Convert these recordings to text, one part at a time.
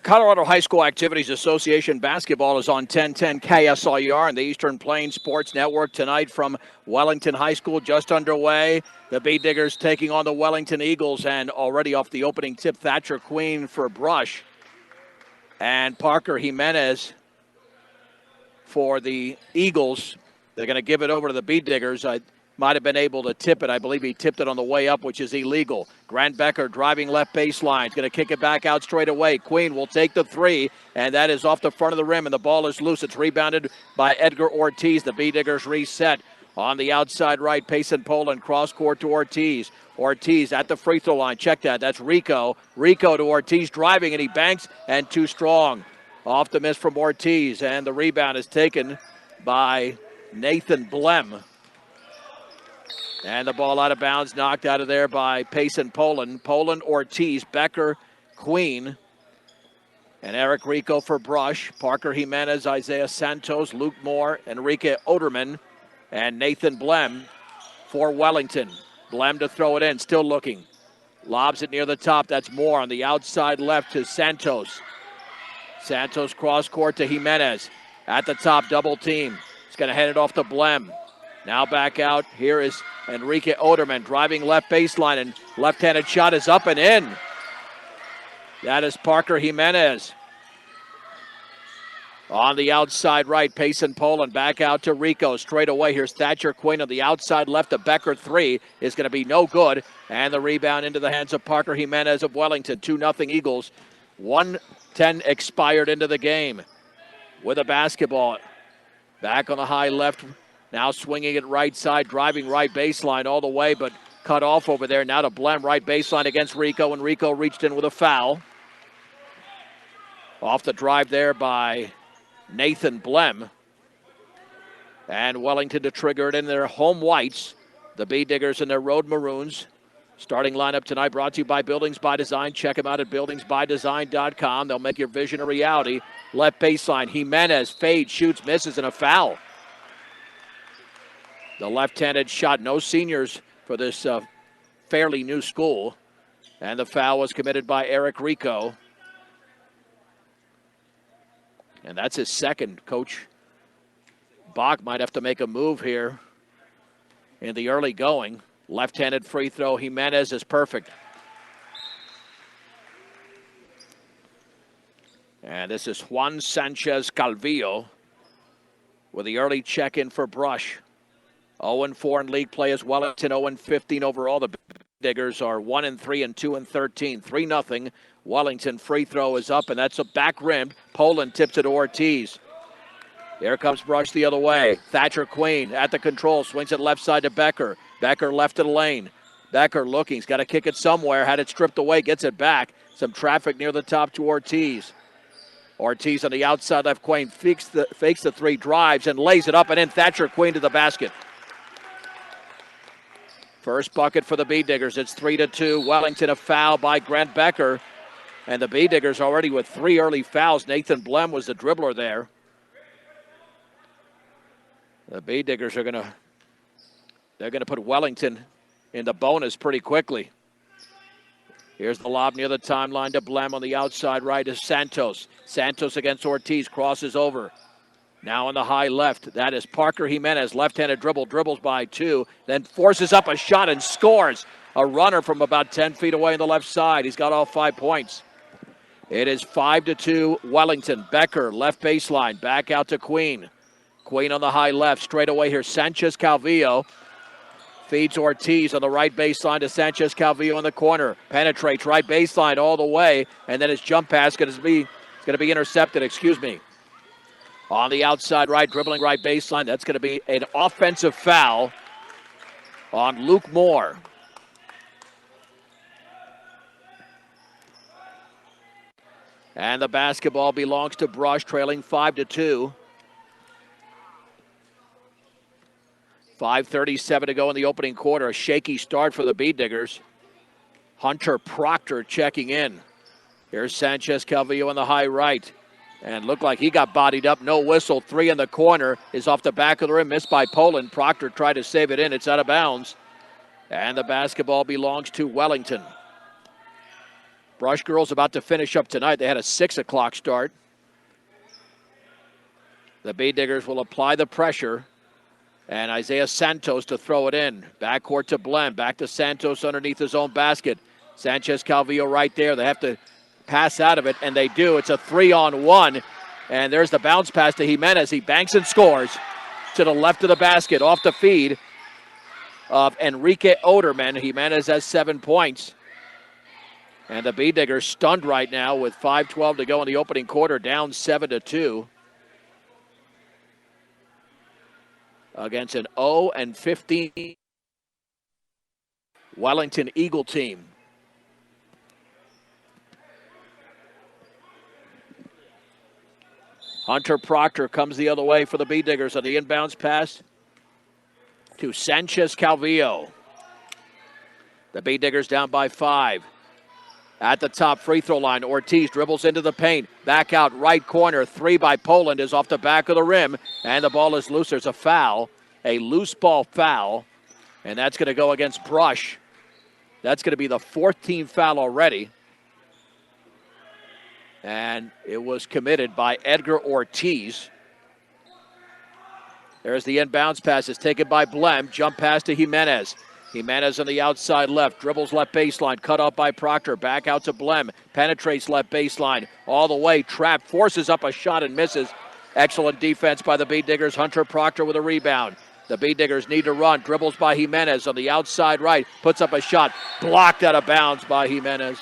Colorado High School Activities Association basketball is on 1010 KSLR and the Eastern Plains Sports Network tonight from Wellington High School, just underway. The Bee Diggers taking on the Wellington Eagles, and already off the opening tip, Thatcher Queen for Brush. And Parker Jimenez for the Eagles. They're going to give it over to the Bee Diggers. I might have been able to tip it. I believe he tipped it on the way up, which is illegal. Grant Becker driving left baseline. Going to kick it back out straight away. Queen will take the three, and that is off the front of the rim, and the ball is loose. It's rebounded by Edgar Ortiz. The Bee Diggers reset on the outside right. Payson Poland cross court to Ortiz. Ortiz at the free throw line. Check that. That's Rico. Rico to Ortiz driving, and he banks, and too strong. Off the miss from Ortiz, and the rebound is taken by Nathan Blem. And the ball out of bounds, knocked out of there by Payson Poland. Poland, Ortiz, Becker, Queen, and Eric Rico for Brush. Parker Jimenez, Isaiah Santos, Luke Moore, Enrique Oderman, and Nathan Blem for Wellington. Blem to throw it in, still looking. Lobs it near the top. That's Moore on the outside left to Santos. Santos cross court to Jimenez. At the top, double team. He's going to head it off to Blem. Now back out. Here is Enrique Oderman driving left baseline, and left-handed shot is up and in. That is Parker Jimenez. On the outside right, Payson Poland back out to Rico. Straight away, here's Thatcher Quinn on the outside left. The Becker three is going to be no good. And the rebound into the hands of Parker Jimenez of Wellington. 2-0 Eagles. 1:10 expired into the game. With a basketball. Back on the high left. Now swinging it right side, driving right baseline all the way, but cut off over there. Now to Blem, right baseline against Rico, and Rico reached in with a foul. Off the drive there by Nathan Blem. And Wellington to trigger it in their home whites. The Bee Diggers in their road maroons. Starting lineup tonight brought to you by Buildings by Design. Check them out at buildingsbydesign.com. They'll make your vision a reality. Left baseline, Jimenez fades, shoots, misses, and a foul. The left-handed shot, no seniors for this fairly new school. And the foul was committed by Eric Rico. And that's his second. Coach Bach might have to make a move here in the early going. Left-handed free throw, Jimenez is perfect. And this is Juan Sanchez Calvillo with the early check-in for Brush. 0-4 in league play as Wellington, 0-15 overall. The Diggers are 1-3 and 2-13. 3-0. Wellington free throw is up, and that's a back rim. Poland tips it to Ortiz. Here comes Brush the other way. Thatcher Queen at the control, swings it left side to Becker. Becker left of the lane. Becker looking, he's got to kick it somewhere. Had it stripped away, gets it back. Some traffic near the top to Ortiz. Ortiz on the outside left. Queen fakes the three, drives, and lays it up, and in. Thatcher Queen to the basket. First bucket for the Bee Diggers. It's 3-2. Wellington, a foul by Grant Becker. And the Bee Diggers already with 3 early fouls. Nathan Blem was the dribbler there. The Bee Diggers are they're gonna put Wellington in the bonus pretty quickly. Here's the lob near the timeline to Blem on the outside right is Santos. Santos against Ortiz, crosses over. Now on the high left, that is Parker Jimenez. Left-handed dribbles by 2, then forces up a shot and scores. A runner from about 10 feet away on the left side. He's got all 5 points. It is 5-2 Wellington. Becker, left baseline, back out to Queen. Queen on the high left, straight away here, Sanchez Calvillo. Feeds Ortiz on the right baseline to Sanchez Calvillo in the corner. Penetrates right baseline all the way, and then his jump pass is going to be intercepted, On the outside right, dribbling right baseline. That's going to be an offensive foul on Luke Moore. And the basketball belongs to Brush, trailing 5-2. 5:37 to go in the opening quarter. A shaky start for the Bee Diggers. Hunter Proctor checking in. Here's Sanchez Calvillo on the high right. And looked like he got bodied up. No whistle. 3 in the corner is off the back of the rim. Missed by Poland. Proctor tried to save it in. It's out of bounds. And the basketball belongs to Wellington. Brush girls about to finish up tonight. They had a 6 o'clock start. The Bee Diggers will apply the pressure. And Isaiah Santos to throw it in. Backcourt to Blem. Back to Santos underneath his own basket. Sanchez Calvillo right there. They have to pass out of it, and they do. It's a 3-on-1. And there's the bounce pass to Jimenez. He banks and scores to the left of the basket off the feed of Enrique Oderman. Jimenez has 7 points. And the Bee Diggers stunned right now with 5:12 to go in the opening quarter, down 7-2. Against an 0-15 Wellington Eagle team. Hunter Proctor comes the other way for the Bee Diggers on the inbounds pass to Sanchez Calvillo. The Bee Diggers down by 5. At the top free throw line, Ortiz dribbles into the paint. Back out right corner. 3 by Poland is off the back of the rim. And the ball is loose. There's a foul. A loose ball foul. And that's going to go against Brush. That's going to be the 4th team foul already. And it was committed by Edgar Ortiz. There's the inbounds pass. It's taken by Blem. Jump pass to Jimenez. Jimenez on the outside left, dribbles left baseline, cut off by Proctor, back out to Blem, penetrates left baseline, all the way, trapped, forces up a shot and misses. Excellent defense by the Bee Diggers. Hunter Proctor with a rebound. The Bee Diggers need to run, dribbles by Jimenez on the outside right, puts up a shot, blocked out of bounds by Jimenez.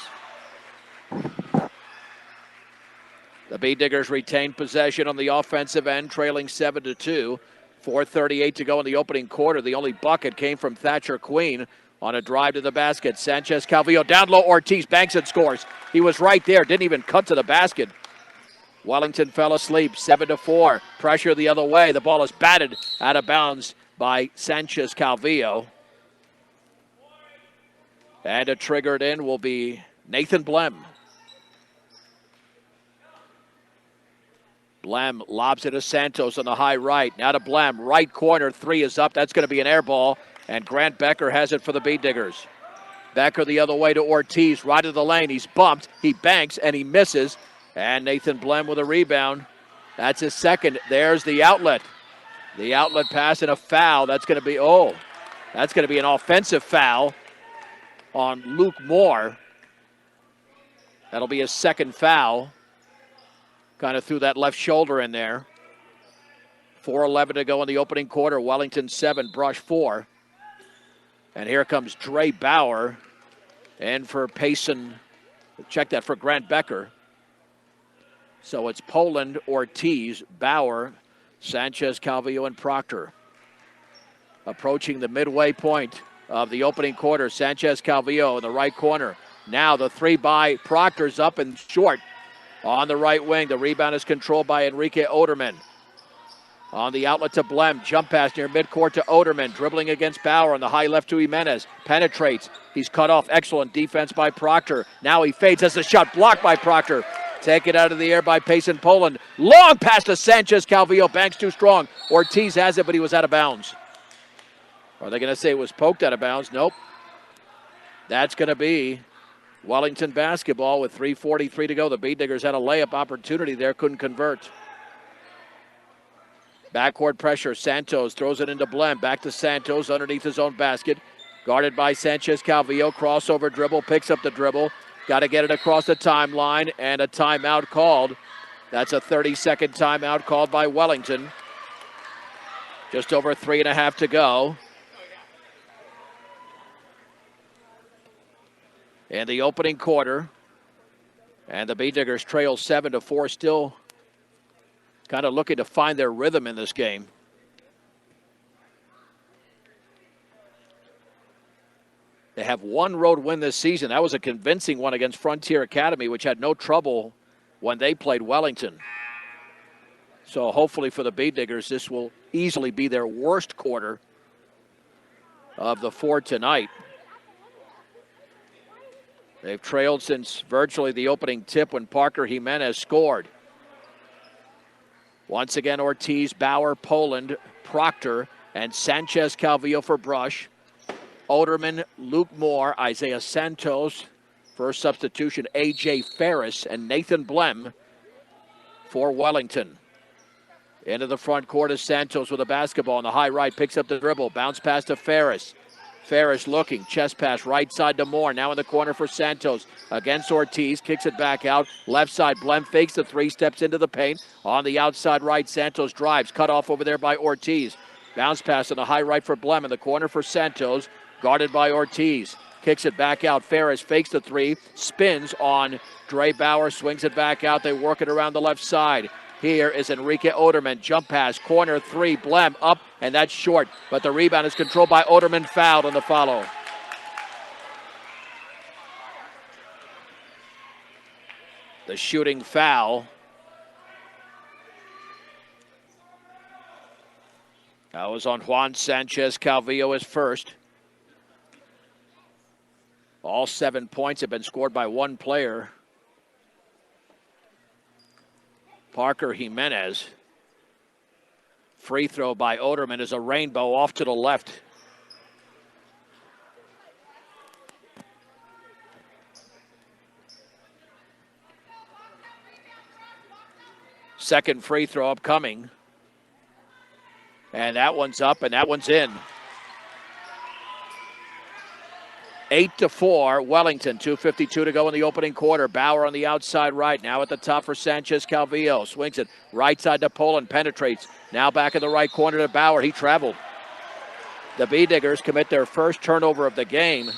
The Bee Diggers retain possession on the offensive end, trailing 7-2. 4:38 to go in the opening quarter. The only bucket came from Thatcher Queen on a drive to the basket. Sanchez Calvillo down low. Ortiz banks and scores. He was right there. Didn't even cut to the basket. Wellington fell asleep. 7-4. Pressure the other way. The ball is batted out of bounds by Sanchez Calvillo. And to trigger it in will be Nathan Blem. Blem lobs it to Santos on the high right. Now to Blem. Right corner. 3 is up. That's going to be an air ball. And Grant Becker has it for the Bee Diggers. Becker the other way to Ortiz. Right of the lane. He's bumped. He banks and he misses. And Nathan Blem with a rebound. That's his second. There's the outlet. The outlet pass and a foul. That's going to be, that's going to be an offensive foul on Luke Moore. That'll be his second foul. Kind of threw that left shoulder in there. 4:11 to go in the opening quarter. Wellington 7, Brush 4. And here comes Dre Bauer. And for Payson, check that for Grant Becker. So it's Poland, Ortiz, Bauer, Sanchez, Calvillo, and Proctor. Approaching the midway point of the opening quarter. Sanchez, Calvillo in the right corner. Now the 3 by Proctor's up and short. On the right wing, the rebound is controlled by Enrique Oderman. On the outlet to Blem, jump pass near midcourt to Oderman, dribbling against Bauer on the high left to Jimenez. Penetrates. He's cut off. Excellent defense by Proctor. Now he fades. Has the shot blocked by Proctor. Taken out of the air by Payson Poland. Long pass to Sanchez Calvillo. Banks too strong. Ortiz has it, but he was out of bounds. Are they going to say it was poked out of bounds? Nope. That's going to be Wellington basketball with 3:43 to go. The Bee Diggers had a layup opportunity there, couldn't convert. Backcourt pressure. Santos throws it into Blem. Back to Santos underneath his own basket. Guarded by Sanchez Calvillo. Crossover dribble. Picks up the dribble. Got to get it across the timeline. And a timeout called. That's a 30-second timeout called by Wellington. Just over 3.5 to go. In the opening quarter. And the Bee Diggers trail 7-4, still kind of looking to find their rhythm in this game. They have one road win this season. That was a convincing one against Frontier Academy, which had no trouble when they played Wellington. So hopefully for the Bee Diggers, this will easily be their worst quarter of the 4 tonight. They've trailed since virtually the opening tip when Parker Jimenez scored. Once again, Ortiz, Bauer, Poland, Proctor, and Sanchez Calvillo for Brush. Oderman, Luke Moore, Isaiah Santos First substitution, A.J. Ferris and Nathan Blem for Wellington. Into the front court is Santos with a basketball on the high right, picks up the dribble, bounce pass to Ferris. Ferris looking, chest pass right side to Moore. Now in the corner for Santos against Ortiz, kicks it back out. Left side, Blem fakes the three, steps into the paint. On the outside right, Santos drives, cut off over there by Ortiz. Bounce pass on the high right for Blem. In the corner for Santos, guarded by Ortiz. Kicks it back out. Ferris fakes the three, spins on Dre Bauer, swings it back out. They work it around the left side. Here is Enrique Oderman. Jump pass, corner three, Blem up, and that's short. But the rebound is controlled by Oderman, fouled on the follow. The shooting foul. That was on Juan Sanchez Calvillo, his first. All 7 points have been scored by one player, Parker Jimenez. Free throw by Oderman is a rainbow off to the left. Second free throw upcoming. And that one's up and that one's in. 8-4, Wellington, 2:52 to go in the opening quarter. Bauer on the outside right, now at the top for Sanchez Calvillo. Swings it right side to Poland, penetrates. Now back in the right corner to Bauer, he traveled. The B-Diggers commit their first turnover of the game.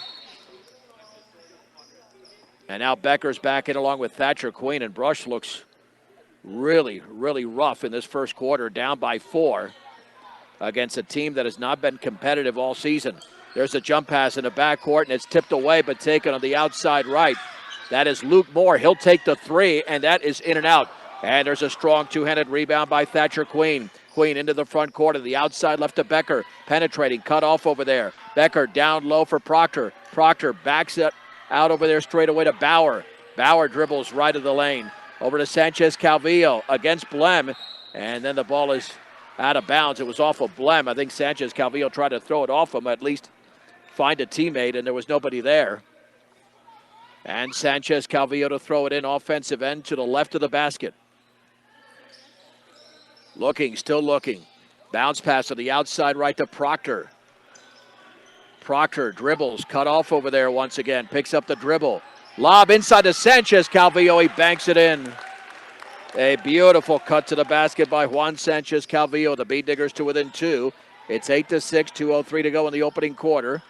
And now Becker's back in along with Thatcher Queen, and Brush looks really, really rough in this first quarter, down by 4 against a team that has not been competitive all season. There's a jump pass in the backcourt, and it's tipped away but taken on the outside right. That is Luke Moore. He'll take the three, and that is in and out. And there's a strong two-handed rebound by Thatcher Queen. Queen into the front court, of the outside left to Becker. Penetrating, cut off over there. Becker down low for Proctor. Proctor backs it out over there straight away to Bauer. Bauer dribbles right of the lane. Over to Sanchez Calvillo against Blem. And then the ball is out of bounds. It was off of Blem. I think Sanchez Calvillo tried to throw it off him, at least find a teammate, and there was nobody there. And Sanchez Calvillo to throw it in, offensive end to the left of the basket. Looking, still looking. Bounce pass to the outside right to Proctor. Proctor dribbles, cut off over there once again, picks up the dribble. Lob inside to Sanchez Calvillo, he banks it in. A beautiful cut to the basket by Juan Sanchez Calvillo. The B-Diggers to within 2. It's 8-6, 2:03 to go in the opening quarter.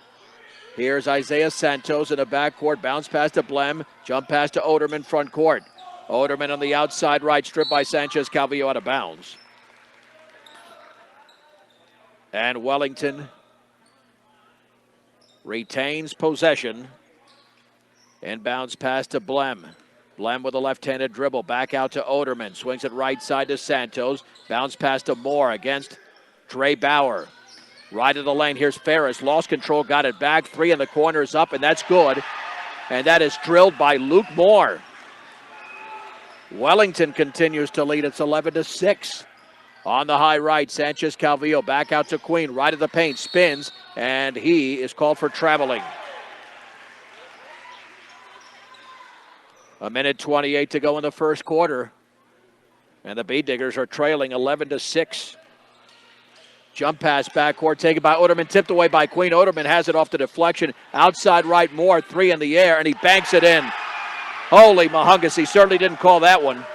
Here's Isaiah Santos in the backcourt. Bounce pass to Blem. Jump pass to Oderman front court. Oderman on the outside right. Stripped by Sanchez Calvillo out of bounds. And Wellington retains possession. Inbounds pass to Blem. Blem with a left-handed dribble. Back out to Oderman. Swings it right side to Santos. Bounce pass to Moore against Dre Bauer. Right of the lane, here's Ferris, lost control, got it back, 3 in the corner is up, and that's good. And that is drilled by Luke Moore. Wellington continues to lead, it's 11-6. On the high right, Sanchez Calvillo back out to Queen, right of the paint, spins, and he is called for traveling. 1:28 to go in the first quarter. And the B-Diggers are trailing 11-6. Jump pass backcourt taken by Oderman, tipped away by Queen. Oderman has it off the deflection. Outside right, Moore, 3 in the air, and he banks it in. Holy Mahungus, he certainly didn't call that one.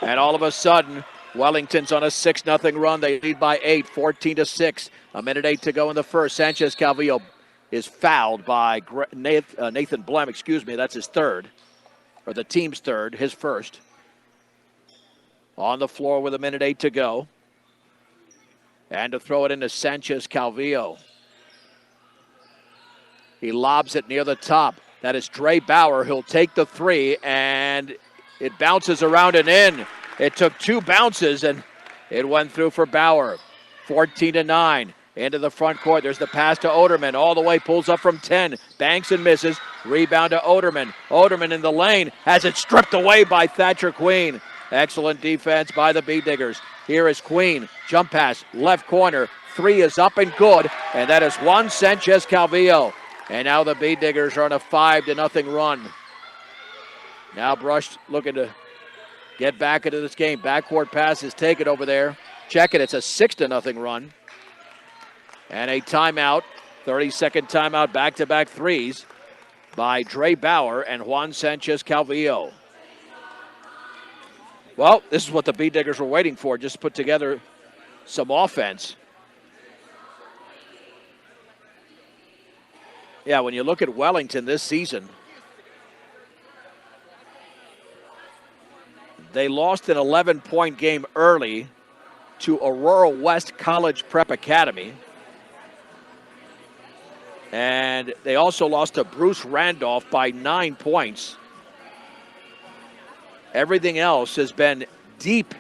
And all of a sudden, Wellington's on a 6-0 run. They lead by 8, 14-6. 1:08 to go in the first. Sanchez Calvillo is fouled by Nathan Blem, that's his third, or the team's third, his first. On the floor with 1:08 to go. And to throw it into Sanchez Calvillo. He lobs it near the top. That is Dre Bauer. He'll take the three, and it bounces around and in. It took 2 bounces, and it went through for Bauer. 14-9. Into the front court. There's the pass to Oderman. All the way, pulls up from 10. Banks and misses. Rebound to Oderman. Oderman in the lane. Has it stripped away by Thatcher Queen. Excellent defense by the B-Diggers. Here is Queen. Jump pass, left corner. 3 is up and good. And that is Juan Sanchez Calvillo. And now the Bee Diggers are on a 5-0 run. Now Brush looking to get back into this game. Backcourt pass is taken over there. Check it, it's a 6-0 run. And a timeout, 30-second timeout, back-to-back threes by Dre Bauer and Juan Sanchez Calvillo. Well, this is what the Bee Diggers were waiting for, just put together some offense. Yeah, when you look at Wellington this season, they lost an 11-point game early to Aurora West College Prep Academy. And they also lost to Bruce Randolph by 9 points. Everything else has been deep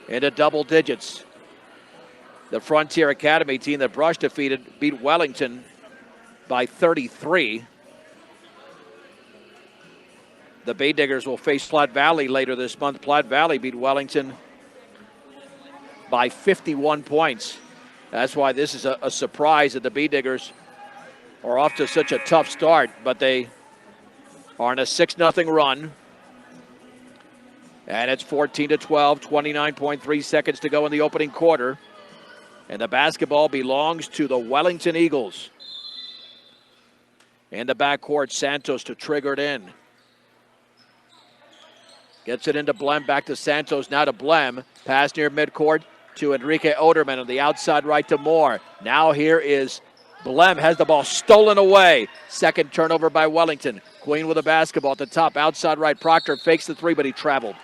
into double digits. The Frontier Academy team that Brush defeated beat Wellington by 33. The Bee Diggers will face Platte Valley later this month. Platte Valley beat Wellington by 51 points. That's why this is a surprise that the Bee Diggers are off to such a tough start, but they are on a 6-0 run. And it's 14-12, 29.3 seconds to go in the opening quarter. And the basketball belongs to the Wellington Eagles. In the backcourt, Santos to trigger it in. Gets it into Blem, back to Santos, now to Blem. Pass near midcourt to Enrique Oderman on the outside right to Moore. Now here is Blem, has the ball stolen away. Second turnover by Wellington. Queen with the basketball at the top, outside right. Proctor fakes the three, but he traveled.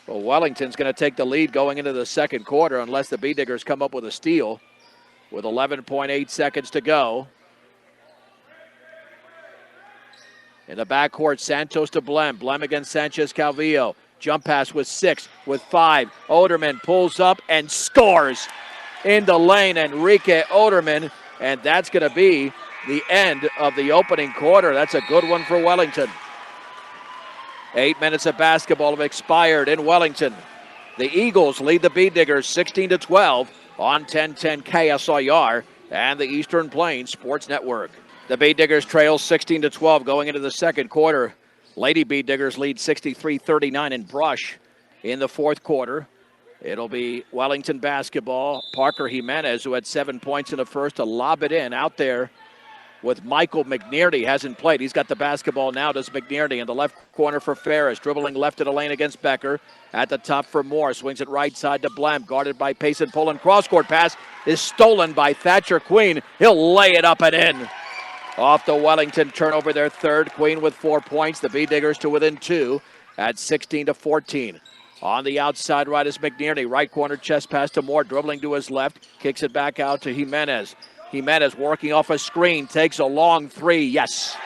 Well, Wellington's going to take the lead going into the second quarter unless the Bee Diggers come up with a steal with 11.8 seconds to go. In the backcourt, Santos to Blem. Blem against Sanchez Calvillo. Jump pass with 6, with 5. Oderman pulls up and scores in the lane. Enrique Oderman, and that's going to be the end of the opening quarter. That's a good one for Wellington. 8 minutes of basketball have expired in Wellington. The Eagles lead the Bee Diggers 16-12 on 1010 KSIR and the Eastern Plains Sports Network. The Bee Diggers trail 16-12 going into the second quarter. Lady Bee Diggers lead 63-39 in Brush in the fourth quarter. It'll be Wellington basketball. Parker Jimenez, who had 7 points in the first, to lob it in out there with Michael McNearty. Hasn't played. He's got the basketball now, does McNearty. In the left corner for Ferris. Dribbling left of the lane against Becker. At the top for Moore. Swings it right side to Blem. Guarded by Payson Pullen. Cross-court pass is stolen by Thatcher Queen. He'll lay it up and in. Off the Wellington turnover, their third. Queen with 4 points. The Bee Diggers to within 2 at 16-14. On the outside right is McNearty. Right corner chest pass to Moore. Dribbling to his left. Kicks it back out to Jimenez. Jimenez working off a screen. Takes a long three. Yes.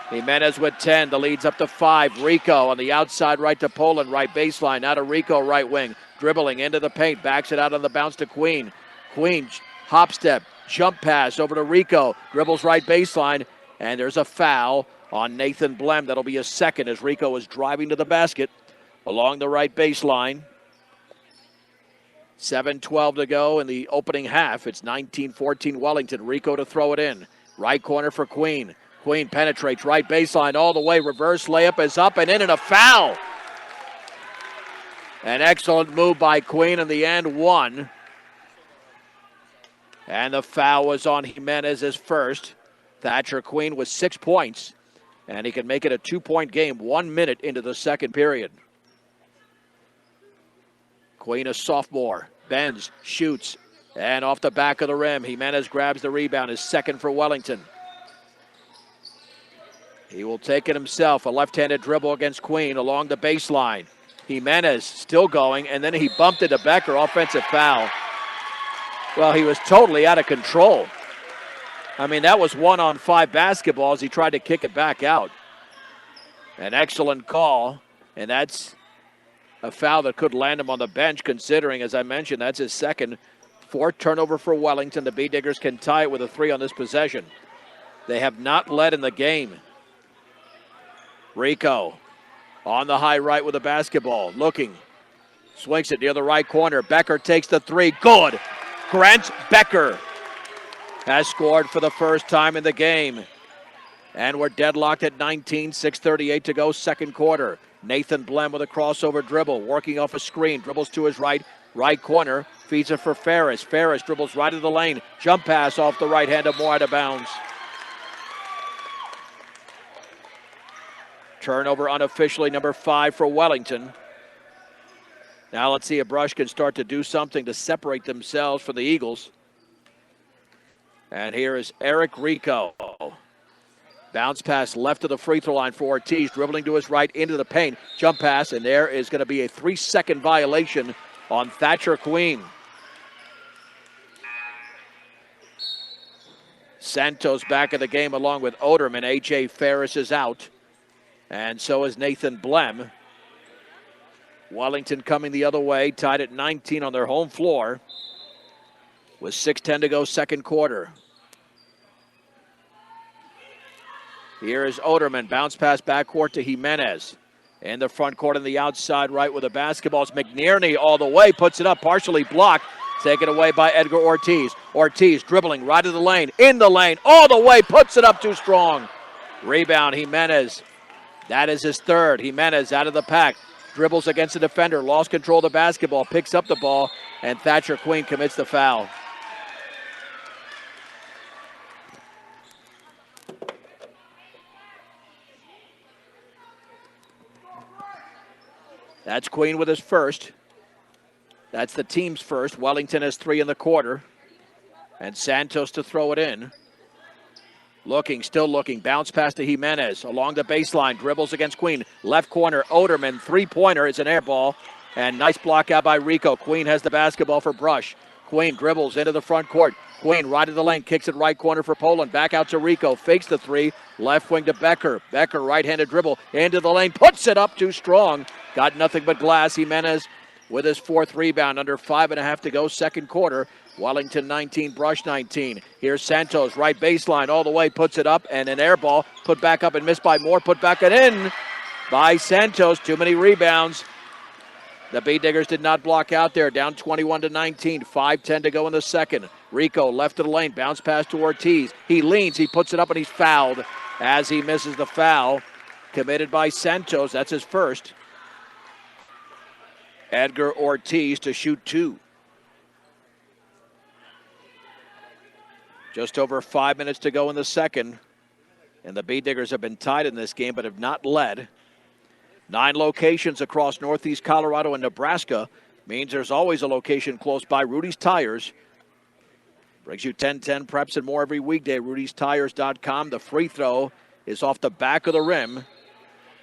Jimenez with 10. The lead's up to 5. Rico on the outside right to Poland. Right baseline. Now to Rico right wing. Dribbling into the paint. Backs it out on the bounce to Queen. Queen hop step. Jump pass over to Rico. Dribbles right baseline. And there's a foul on Nathan Blem. That'll be a second as Rico is driving to the basket along the right baseline. 7:12 to go in the opening half. It's 19-14 Wellington. Rico to throw it in. Right corner for Queen. Queen penetrates right baseline all the way. Reverse layup is up and in, and a foul. An excellent move by Queen in the end one. And the foul was on Jimenez as first. Thatcher Queen with 6 points. And he can make it a 2-point game 1 minute into the second period. Queen, a sophomore, bends, shoots, and off the back of the rim. Jimenez grabs the rebound, his second for Wellington. He will take it himself, a left-handed dribble against Queen along the baseline. Jimenez still going, and then he bumped into Becker, offensive foul. Well, he was totally out of control. I mean, that was 1-on-5 basketball as he tried to kick it back out. An excellent call, and that's a foul that could land him on the bench, considering, as I mentioned, that's his second. 4th turnover for Wellington. The Bee Diggers can tie it with a 3 on this possession. They have not led in the game. Rico on the high right with the basketball, looking. Swings it near the right corner. Becker takes the 3. Good. Grant Becker has scored for the first time in the game. And we're deadlocked at 19, 6:38 to go, second quarter. Nathan Blem with a crossover dribble, working off a screen, dribbles to his right corner, feeds it for Ferris. Ferris dribbles right of the lane, jump pass off the right hand of Moore, out of bounds. Turnover unofficially, number 5 for Wellington. Now let's see if Brush can start to do something to separate themselves from the Eagles. And here is Eric Rico. Bounce pass left of the free throw line for Ortiz, dribbling to his right into the paint. Jump pass, and there is going to be a 3-second violation on Thatcher Queen. Santos back in the game along with Oderman. A.J. Ferris is out, and so is Nathan Blem. Wellington coming the other way, tied at 19 on their home floor with 6:10 to go, second quarter. Here is Oderman, bounce pass backcourt to Jimenez. In the front court on the outside right with the basketball. It's McNerney all the way, puts it up, partially blocked. Taken away by Edgar Ortiz. Ortiz dribbling right of the lane, in the lane, all the way, puts it up too strong. Rebound, Jimenez. That is his third. Jimenez out of the pack. Dribbles against the defender, lost control of the basketball, picks up the ball, and Thatcher Queen commits the foul. That's Queen with his first. That's the team's first. Wellington has 3 in the quarter. And Santos to throw it in. Looking, still looking. Bounce pass to Jimenez along the baseline. Dribbles against Queen. Left corner, Oderman. Three-pointer. It's an air ball. And nice block out by Rico. Queen has the basketball for Brush. Queen dribbles into the front court. Queen right of the lane. Kicks it right corner for Poland. Back out to Rico. Fakes the three. Left wing to Becker. Becker right-handed dribble. Into the lane. Puts it up too strong. Got nothing but glass. Jimenez with his 4th rebound. Under 5.5 to go, second quarter. Wellington 19, Brush 19. Here's Santos, right baseline, all the way, puts it up, and an air ball. Put back up and missed by Moore. Put back and in by Santos. Too many rebounds. The B-Diggers did not block out there. Down 21 to 19. 5:10 to go in the second. Rico left of the lane. Bounce pass to Ortiz. He leans. He puts it up, and he's fouled as he misses the foul. Committed by Santos. That's his first. Edgar Ortiz to shoot 2. Just over 5 minutes to go in the second. And the B-Diggers have been tied in this game but have not led. 9 locations across northeast Colorado and Nebraska means there's always a location close by. Rudy's Tires brings you 10-10 preps and more every weekday. Rudy'sTires.com. The free throw is off the back of the rim.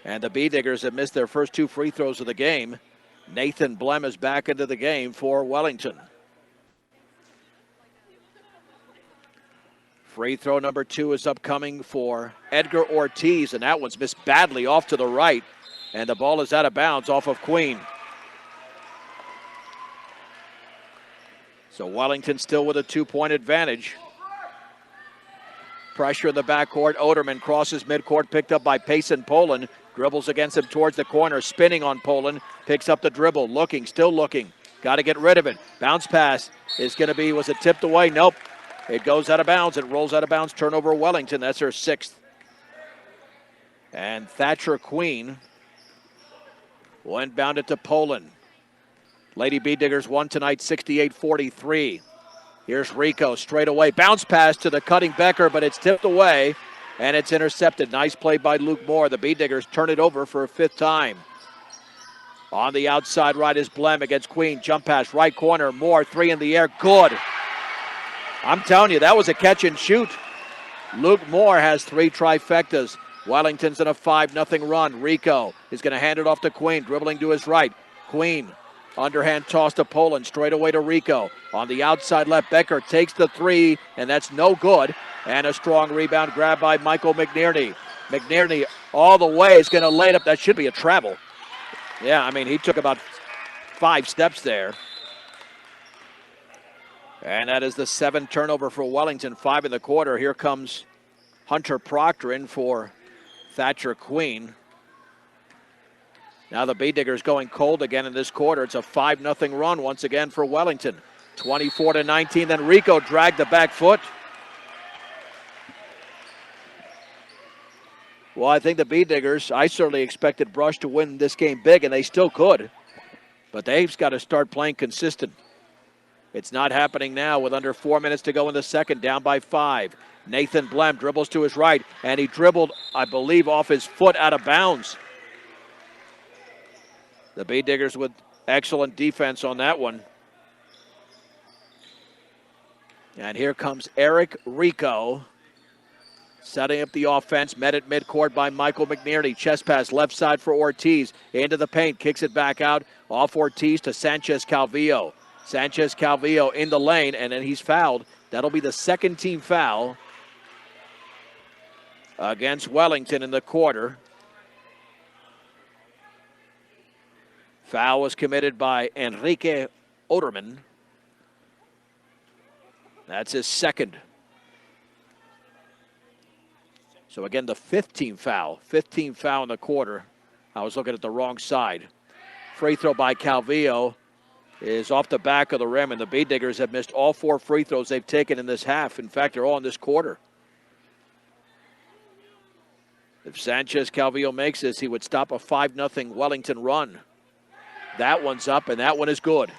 And the B-Diggers have missed their first 2 free throws of the game. Nathan Blem is back into the game for Wellington. Free throw number 2 is upcoming for Edgar Ortiz, and that one's missed badly off to the right. And the ball is out of bounds off of Queen. So Wellington still with a 2-point advantage. Pressure in the backcourt. Oderman crosses midcourt, picked up by Payson Poland. Dribbles against him towards the corner, spinning on Poland. Picks up the dribble, looking, still looking. Got to get rid of it. Bounce pass is going to be, was it tipped away? Nope. It goes out of bounds. It rolls out of bounds. Turnover Wellington. That's her 6th. And Thatcher Queen will inbound it to Poland. Lady B-Diggers won tonight 68-43. Here's Rico straight away. Bounce pass to the cutting Becker, but it's tipped away. And it's intercepted. Nice play by Luke Moore. The B-Diggers turn it over for a 5th time. On the outside right is Blem against Queen. Jump pass, right corner. Moore, 3 in the air. Good. I'm telling you, that was a catch and shoot. Luke Moore has 3 trifectas. Wellington's in a 5-0 run. Rico is going to hand it off to Queen, dribbling to his right. Queen, underhand toss to Poland, straight away to Rico. On the outside left, Becker takes the 3, and that's no good. And a strong rebound grab by Michael McNerney. McNerney all the way is going to lay it up. That should be a travel. Yeah, I mean, he took about 5 steps there. And that is the 7th turnover for Wellington, 5 in the quarter. Here comes Hunter Proctor in for Thatcher Queen. Now the B-Diggers going cold again in this quarter. It's a 5-0 run once again for Wellington. 24-19. Then Rico dragged the back foot. Well, I think the Bee Diggers, I certainly expected Brush to win this game big, and they still could. But they've got to start playing consistent. It's not happening now with under 4 minutes to go in the second, down by 5. Nathan Blem dribbles to his right, and he dribbled, I believe, off his foot out of bounds. The Bee Diggers with excellent defense on that one. And here comes Eric Rico, setting up the offense, met at midcourt by Michael McNearney. Chest pass left side for Ortiz. Into the paint, kicks it back out. Off Ortiz to Sanchez Calvillo. Sanchez Calvillo in the lane, and then he's fouled. That'll be the second team foul against Wellington in the quarter. Foul was committed by Enrique Oderman. That's his second. So again, the 15th foul. 15th foul in the quarter. I was looking at the wrong side. Free throw by Calvillo is off the back of the rim, and the Bee Diggers have missed all 4 free throws they've taken in this half. In fact, they're all in this quarter. If Sanchez Calvillo makes this, he would stop a 5-0 Wellington run. That one's up, and that one is good.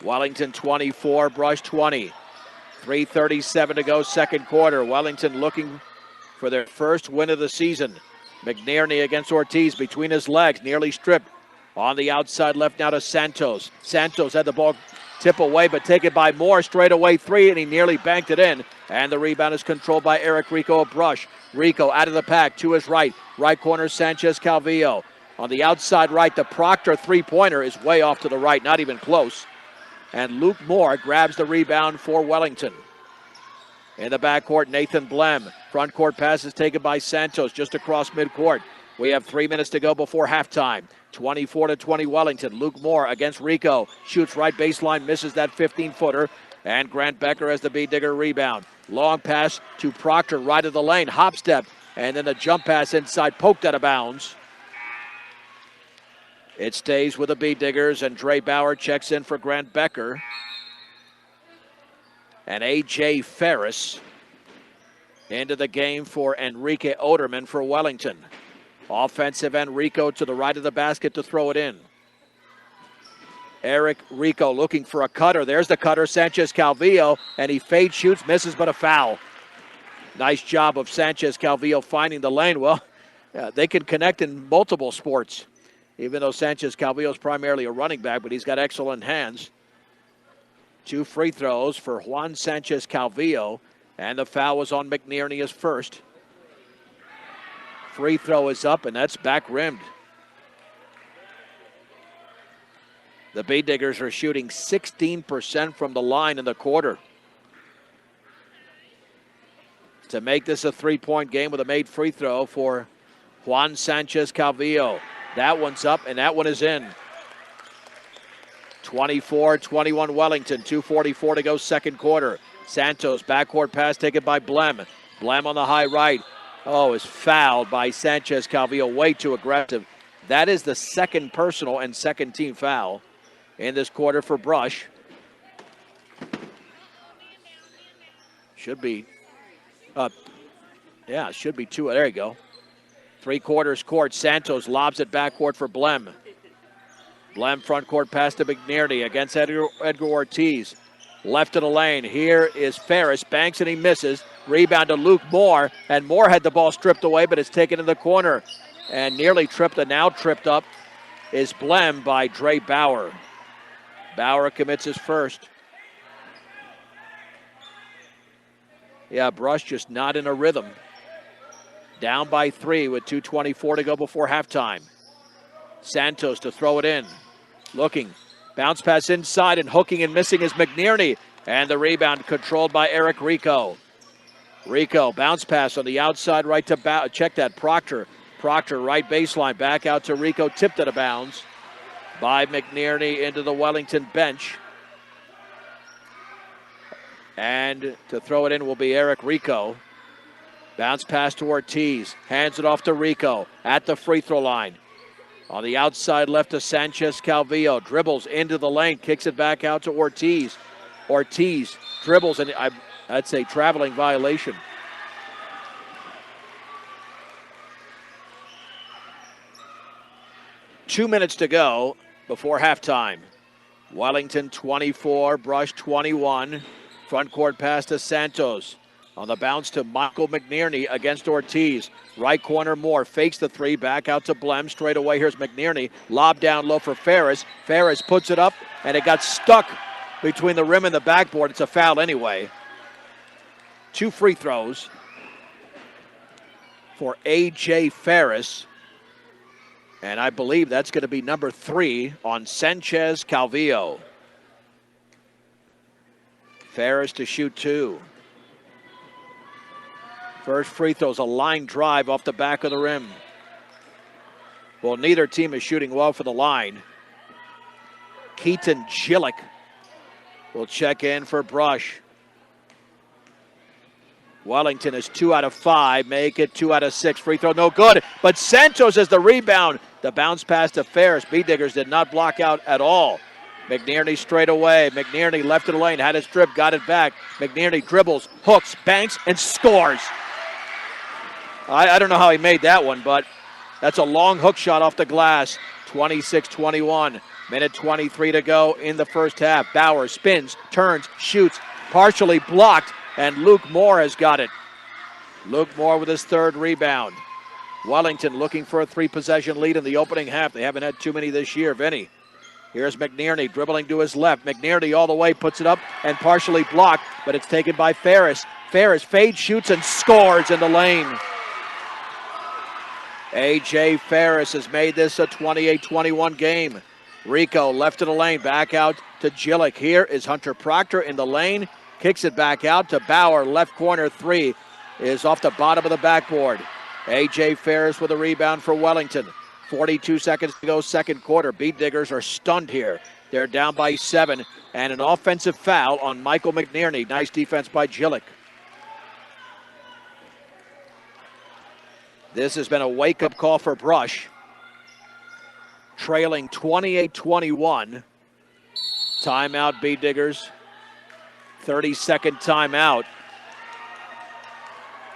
Wellington 24, Brush 20. 3:37 to go, second quarter. Wellington looking for their first win of the season. McNearney against Ortiz between his legs, nearly stripped. On the outside left now to Santos. Santos had the ball tip away, but taken by Moore. Straight away 3, and he nearly banked it in. And the rebound is controlled by Eric Rico of Brush. Rico out of the pack to his right. Right corner, Sanchez Calvillo. On the outside right, the Proctor three-pointer is way off to the right, not even close. And Luke Moore grabs the rebound for Wellington. In the backcourt, Nathan Blem. Front court pass is taken by Santos just across midcourt. We have 3 minutes to go before halftime. 24-20 Wellington. Luke Moore against Rico. Shoots right baseline, misses that 15-footer. And Grant Becker has the Bee Digger rebound. Long pass to Proctor, right of the lane. Hop step. And then the jump pass inside, poked out of bounds. It stays with the Bee Diggers, and Dre Bauer checks in for Grant Becker. And A.J. Ferris into the game for Enrique Oderman for Wellington. Offensive end, Rico to the right of the basket to throw it in. Eric Rico looking for a cutter. There's the cutter, Sanchez Calvillo, and he fade shoots, misses, but a foul. Nice job of Sanchez Calvillo finding the lane. Well, they can connect in multiple sports, even though Sanchez Calvillo is primarily a running back, but he's got excellent hands. 2 free throws for Juan Sanchez Calvillo, and the foul was on McNearney as first. Free throw is up, and that's back rimmed. The Bee Diggers are shooting 16% from the line in the quarter. To make this a 3-point game with a made free throw for Juan Sanchez Calvillo. That one's up, and that one is in. 24-21 Wellington, 2:44 to go second quarter. Santos, backcourt pass taken by Blem. Blem on the high right. Oh, is fouled by Sanchez Calvillo, way too aggressive. That is the second personal and second team foul in this quarter for Brush. Should be up. Yeah, should be 2. There you go. 3/4 court. Santos lobs it backcourt for Blem. Blem front court pass to McNearney against Edgar Ortiz. Left of the lane. Here is Ferris. Banks and he misses. Rebound to Luke Moore. And Moore had the ball stripped away, but it's taken in the corner. And nearly tripped, and now tripped up is Blem by Dre Bauer. Bauer commits his first. Yeah, Brush just not in a rhythm. Down by 3 with 2:24 to go before halftime. Santos to throw it in. Looking. Bounce pass inside, and hooking and missing is McNearney. And the rebound controlled by Eric Rico. Rico, bounce pass on the outside right to check that Proctor. Proctor right baseline, back out to Rico, tipped out of bounds by McNearney into the Wellington bench. And to throw it in will be Eric Rico. Bounce pass to Ortiz, hands it off to Rico at the free throw line. On the outside left to Sanchez Calvillo. Dribbles into the lane, kicks it back out to Ortiz. Ortiz dribbles, and I'd say traveling violation. Two minutes to go before halftime. Wellington 24, Brush 21. Front court pass to Santos. On the bounce to Michael McNerney against Ortiz. Right corner Moore fakes the three, back out to Blem. Straight away, here's McNerney. Lob down low for Ferris. Ferris puts it up, and it got stuck between the rim and the backboard. It's a foul anyway. 2 free throws for A.J. Ferris. And I believe that's going to be number 3 on Sanchez Calvillo. Ferris to shoot 2. First free throw's a line drive off the back of the rim. Well, neither team is shooting well for the line. Keaton Gillick will check in for Brush. Wellington is 2 out of 5. Make it 2 out of 6. Free throw no good. But Santos has the rebound. The bounce pass to Ferris. B-Diggers did not block out at all. McNerney straight away. McNerney left of the lane. Had his strip. Got it back. McNerney dribbles, hooks, banks, and scores. I don't know how he made that one, but that's a long hook shot off the glass. 26-21. Minute 23 to go in the first half. Bauer spins, turns, shoots. Partially blocked, and Luke Moore has got it. Luke Moore with his 3rd rebound. Wellington looking for a 3-possession lead in the opening half. They haven't had too many this year, if any. Here's McNerney dribbling to his left. McNerney all the way, puts it up and partially blocked, but it's taken by Ferris. Ferris fades, shoots, and scores in the lane. A.J. Ferris has made this a 28-21 game. Rico left of the lane, back out to Gillick. Here is Hunter Proctor in the lane. Kicks it back out to Bauer. Left corner 3 is off the bottom of the backboard. A.J. Ferris with a rebound for Wellington. 42 seconds to go, second quarter. B-Diggers are stunned here. They're down by 7. And an offensive foul on Michael McNerney. Nice defense by Gillick. This has been a wake-up call for Brush. Trailing 28-21. Timeout, B-Diggers. 30-second timeout.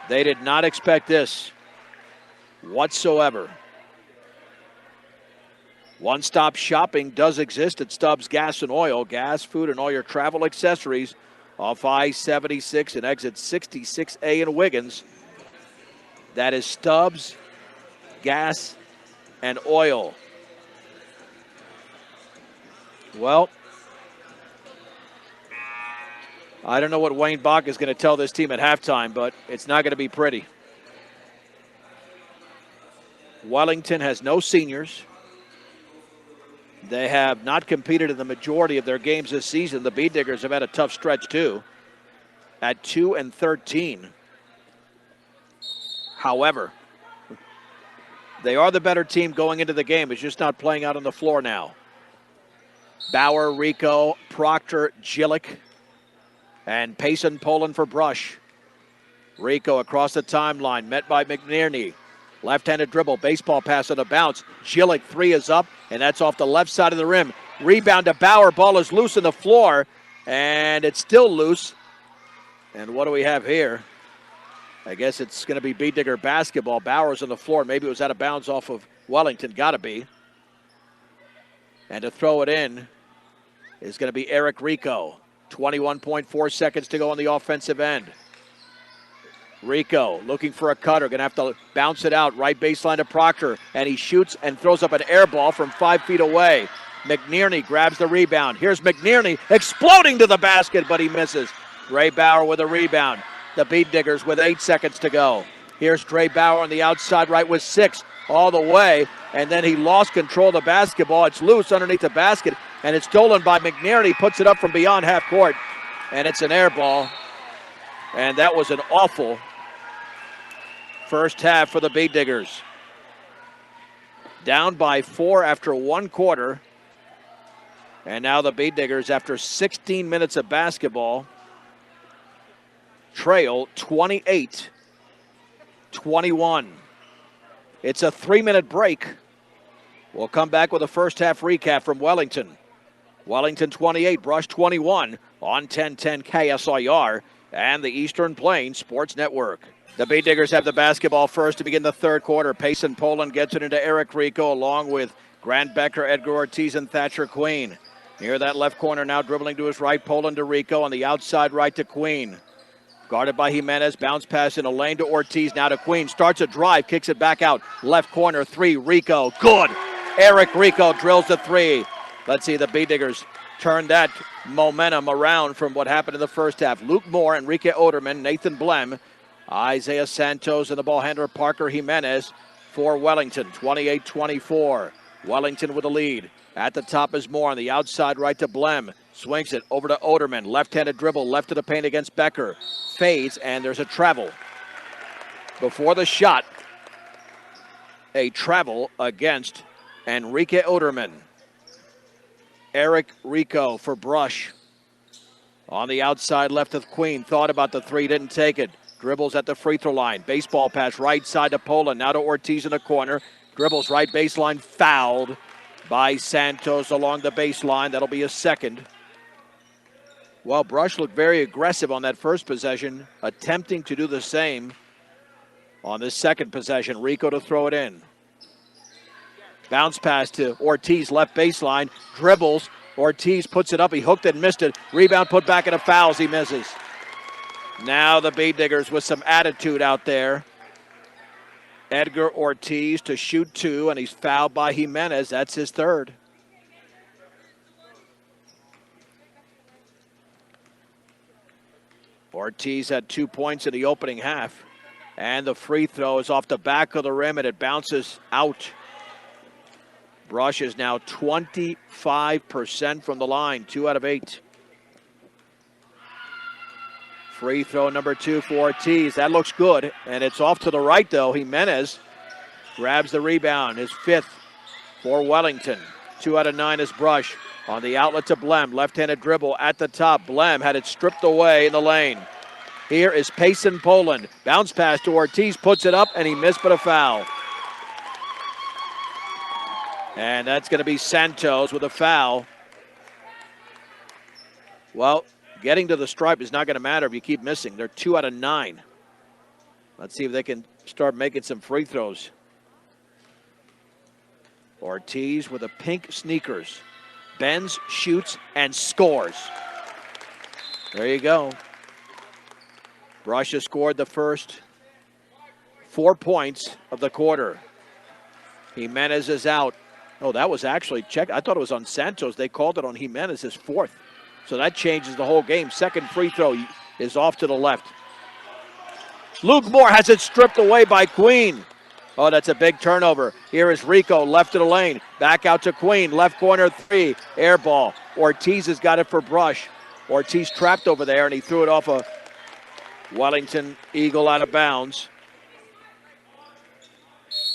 They did not expect this whatsoever. One-stop shopping does exist at Stubbs Gas and Oil. Gas, food, and all your travel accessories off I-76 and exit 66A in Wiggins. That is Stubbs Gas and Oil. Well, I don't know what Wayne Bach is going to tell this team at halftime, but it's not going to be pretty. Wellington has no seniors. They have not competed in the majority of their games this season. The B-Diggers have had a tough stretch too, at 2-13. However, they are the better team going into the game. It's just not playing out on the floor now. Bauer, Rico, Proctor, Gillick, and Payson Poland for Brush. Rico across the timeline, met by McNerney. Left-handed dribble, baseball pass on a bounce. Gillick, 3 is up, and that's off the left side of the rim. Rebound to Bauer, ball is loose on the floor, and it's still loose. And what do we have here? I guess it's going to be B-Digger basketball. Bauer's on the floor. Maybe it was out of bounds off of Wellington. Got to be. And to throw it in is going to be Eric Rico. 21.4 seconds to go on the offensive end. Rico looking for a cutter. Going to have to bounce it out. Right baseline to Proctor. And he shoots and throws up an air ball from 5 feet away. McNerney grabs the rebound. Here's McNerney exploding to the basket, but he misses. Ray Bauer with a rebound. The B-Diggers with 8 seconds to go. Here's Trey Bauer on the outside right with 6 all the way. And then he lost control of the basketball. It's loose underneath the basket. And it's stolen by McNerney. Puts it up from beyond half court. And it's an air ball. And that was an awful first half for the B-Diggers. Down by 4 after 1 quarter. And now the B-Diggers, after 16 minutes of basketball, trail 28-21. It's a 3-minute break. We'll come back with a first half recap from Wellington. Wellington 28, Brush 21 on 1010 KSIR and the Eastern Plains Sports Network. The Bay Diggers have the basketball first to begin the third quarter. Payson Poland gets it into Eric Rico along with Grant Becker, Edgar Ortiz, and Thatcher Queen. Near that left corner now dribbling to his right, Poland to Rico on the outside right to Queen. Guarded by Jimenez, bounce pass in a lane to Ortiz, now to Queen. Starts a drive, kicks it back out. Left corner, three, Rico, good. Eric Rico drills the three. Let's see the Bay Diggers turn that momentum around from what happened in the first half. Luke Moore, Enrique Oderman, Nathan Blem, Isaiah Santos, and the ball handler Parker Jimenez for Wellington, 28-24. Wellington with the lead. At the top is Moore on the outside right to Blem. Swings it over to Oderman. Left-handed dribble, left of the paint against Becker. Fades, and there's a travel. Before the shot, a travel against Enrique Oderman. Eric Rico for Brush. On the outside left of Queen. Thought about the three, didn't take it. Dribbles at the free throw line. Baseball pass right side to Poland. Now to Ortiz in the corner. Dribbles right baseline. Fouled by Santos along the baseline. That'll be a second. Well, Brush looked very aggressive on that first possession, attempting to do the same on this second possession. Rico to throw it in. Bounce pass to Ortiz, left baseline. Dribbles. Ortiz puts it up. He hooked it and missed it. Rebound put back into fouls. He misses. Now the Bay Diggers with some attitude out there. Edgar Ortiz to shoot two, and he's fouled by Jimenez. That's his third. Ortiz had 2 points in the opening half. And the free throw is off the back of the rim, and it bounces out. Brush is now 25% from the line, 2 out of 8. Free throw number 2 for Ortiz. That looks good, and it's off to the right, though. Jimenez grabs the rebound, his 5th for Wellington. 2 out of 9 is Brush. On the outlet to Blem, left-handed dribble at the top. Blem had it stripped away in the lane. Here is Payson Poland. Bounce pass to Ortiz, puts it up, and he missed but a foul. And that's going to be Santos with a foul. Well, getting to the stripe is not going to matter if you keep missing. They're 2 out of 9. Let's see if they can start making some free throws. Ortiz with the pink sneakers. Bends, shoots, and scores. There you go. Brush has scored the first 4 points of the quarter. Jimenez is out. Oh, that was actually checked. I thought it was on Santos. They called it on Jimenez, his 4th. So that changes the whole game. Second free throw is off to the left. Luke Moore has it stripped away by Queen. Oh, that's a big turnover. Here is Rico, left of the lane. Back out to Queen, left corner 3. Air ball. Ortiz has got it for Brush. Ortiz trapped over there, and he threw it off a Wellington Eagle out of bounds.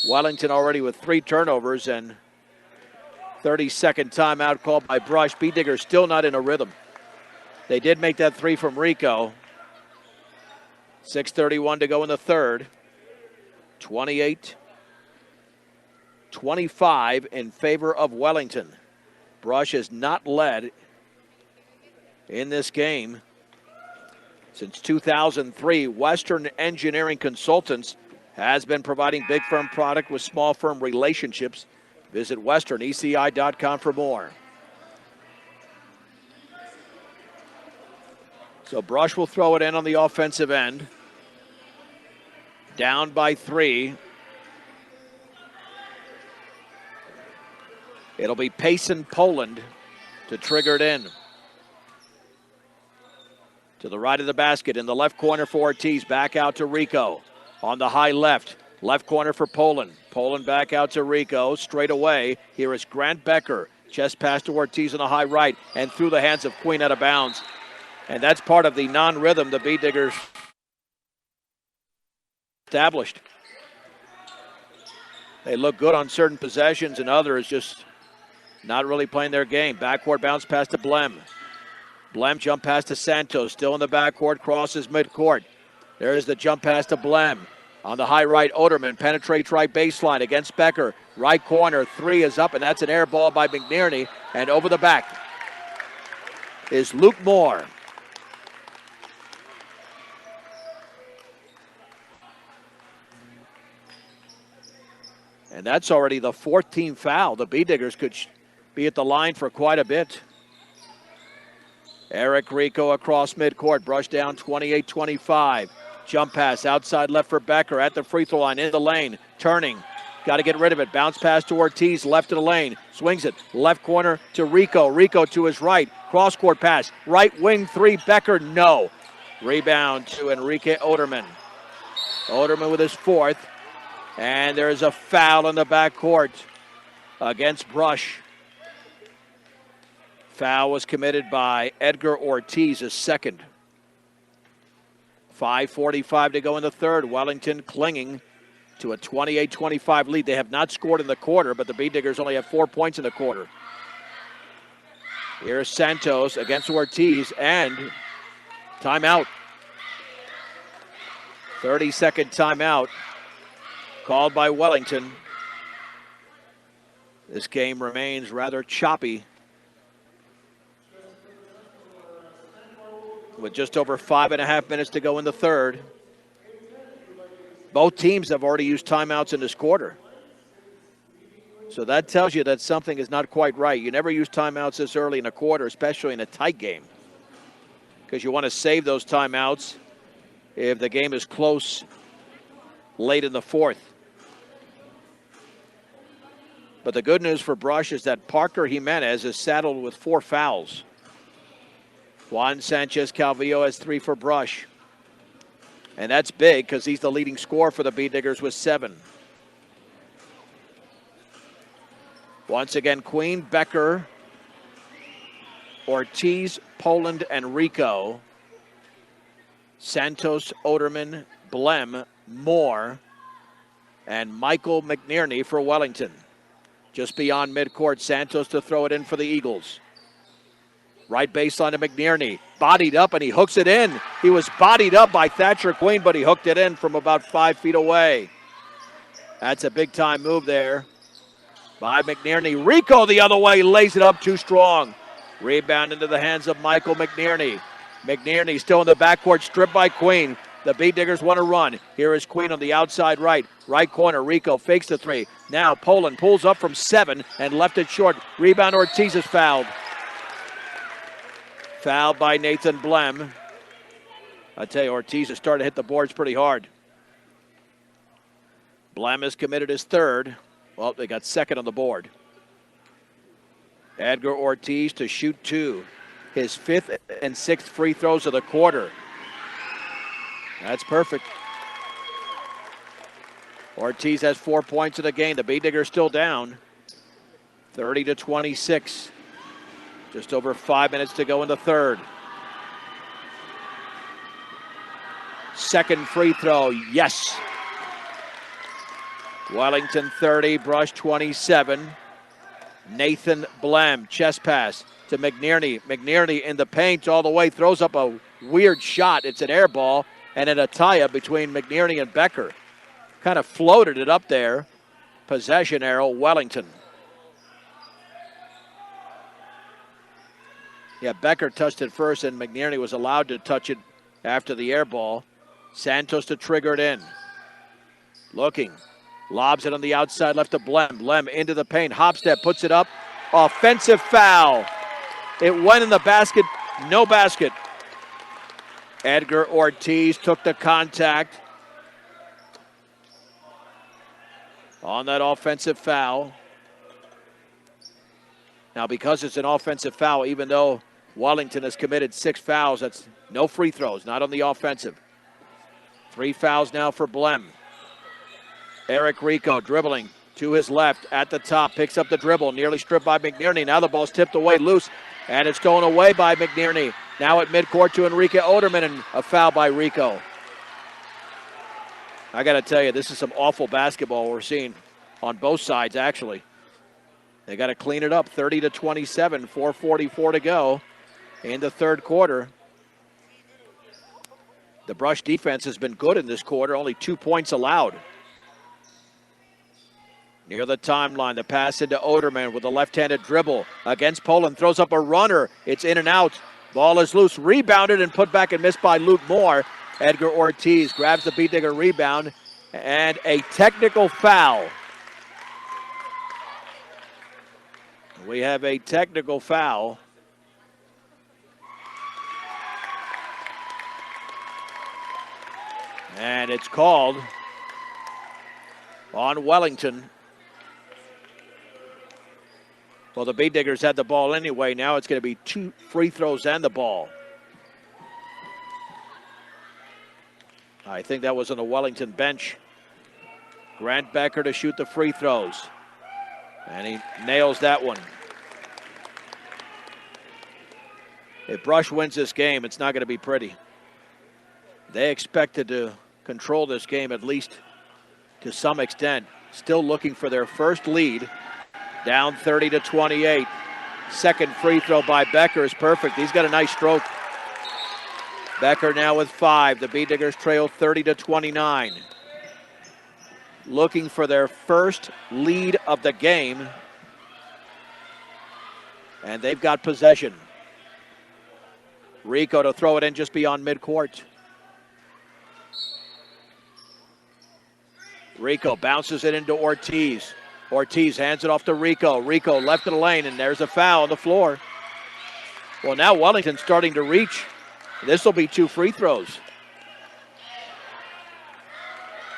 Wellington already with 3 turnovers and 30-second timeout called by Brush. B. Digger still not in a rhythm. They did make that 3 from Rico. 6:31 to go in the third. 28-25 in favor of Wellington. Brush has not led in this game since 2003. Western Engineering Consultants has been providing big firm product with small firm relationships. Visit westerneci.com for more. So Brush will throw it in on the offensive end. Down by 3. It'll be Payson Poland to trigger it in. To the right of the basket in the left corner for Ortiz. Back out to Rico. On the high left. Left corner for Poland. Poland back out to Rico. Straight away. Here is Grant Becker. Chest pass to Ortiz on the high right. And through the hands of Queen out of bounds. And that's part of the non-rhythm the Bee Diggers established. They look good on certain possessions and others just not really playing their game. Backcourt bounce pass to Blem. Blem jump pass to Santos. Still in the backcourt. Crosses midcourt. There's the jump pass to Blem. On the high right, Oderman penetrates right baseline against Becker. Right corner, three is up, and that's an air ball by McNerney. And over the back is Luke Moore. And that's already the 14th foul. The B-Diggers could be at the line for quite a bit. Eric Rico across midcourt, brush down 28-25. Jump pass outside left for Becker at the free throw line, in the lane, turning. Got to get rid of it. Bounce pass to Ortiz, left of the lane. Swings it, left corner to Rico. Rico to his right. Cross-court pass. Right wing three, Becker, no. Rebound to Enrique Oderman. Oderman with his fourth. And there's a foul in the backcourt against Brush. Foul was committed by Edgar Ortiz, his second. 5:45 to go in the third. Wellington clinging to a 28-25 lead. They have not scored in the quarter, but the B-Diggers only have 4 points in the quarter. Here's Santos against Ortiz, and timeout. 30-second timeout called by Wellington. This game remains rather choppy with just over 5.5 minutes to go in the third. Both teams have already used timeouts in this quarter. So that tells you that something is not quite right. You never use timeouts this early in a quarter, especially in a tight game, because you want to save those timeouts if the game is close late in the fourth. But the good news for Brush is that Parker Jimenez is saddled with 4 fouls. Juan Sanchez Calvillo has 3 for Brush. And that's big because he's the leading scorer for the B-Diggers with 7. Once again, Queen, Becker, Ortiz, Poland, and Rico. Santos, Oderman, Blem, Moore, and Michael McNerney for Wellington. Just beyond midcourt, Santos to throw it in for the Eagles. Right baseline to McNerney. Bodied up, and he hooks it in. He was bodied up by Thatcher Queen, but he hooked it in from about 5 feet away. That's a big-time move there by McNerney. Rico the other way, lays it up too strong. Rebound into the hands of Michael McNerney. McNerney still in the backcourt, stripped by Queen. The B-Diggers want to run. Here is Queen on the outside right. Right corner, Rico fakes the three. Now Poland pulls up from 7 and left it short. Rebound, Ortiz is fouled. Fouled by Nathan Blem. I tell you, Ortiz has started to hit the boards pretty hard. Blem has committed his third. Well, they got second on the board. Edgar Ortiz to shoot 2. His 5th and 6th free throws of the quarter. That's perfect. Ortiz has 4 points in the game. The B-Diggers still down. 30-26. Just over 5 minutes to go in the third. Second free throw, yes. Wellington 30, Brush 27. Nathan Blem, chest pass to McNerney. McNerney in the paint all the way, throws up a weird shot. It's an air ball, and then a tie-up between McNerney and Becker. Kind of floated it up there. Possession arrow, Wellington. Yeah, Becker touched it first, and McNerney was allowed to touch it after the air ball. Santos to trigger it in. Looking. Lobs it on the outside left to Blem. Blem into the paint. Hopstep puts it up. Offensive foul. It went in the basket. No basket. Edgar Ortiz took the contact on that offensive foul. Now, because it's an offensive foul, even though Wellington has committed 6 fouls, that's no free throws, not on the offensive. 3 fouls now for Blem. Eric Rico dribbling to his left at the top, picks up the dribble, nearly stripped by McNerney. Now the ball's tipped away loose, and it's going away by McNerney. Now at midcourt to Enrique Oderman, and a foul by Rico. I got to tell you, this is some awful basketball we're seeing on both sides, actually. They got to clean it up. 30-27, 4:44 to go in the third quarter. The Brush defense has been good in this quarter, only 2 points allowed. Near the timeline, the pass into Oderman with a left-handed dribble against Poland. Throws up a runner. It's in and out. Ball is loose. Rebounded and put back and missed by Luke Moore. Edgar Ortiz grabs the Beat Digger rebound. And a technical foul. We have a technical foul. And it's called on Wellington. Well, the Beat Diggers had the ball anyway. Now it's going to be 2 free throws and the ball. I think that was on the Wellington bench. Grant Becker to shoot the free throws. And he nails that one. If Brush wins this game, it's not going to be pretty. They expected to control this game at least to some extent. Still looking for their first lead. Down 30-28. Second free throw by Becker is perfect. He's got a nice stroke. Becker now with 5. The Beat Diggers trail 30-29. Looking for their first lead of the game. And they've got possession. Rico to throw it in just beyond midcourt. Rico bounces it into Ortiz. Ortiz hands it off to Rico. Rico left of the lane, and there's a foul on the floor. Well, now Wellington's starting to reach. This will be 2 free throws.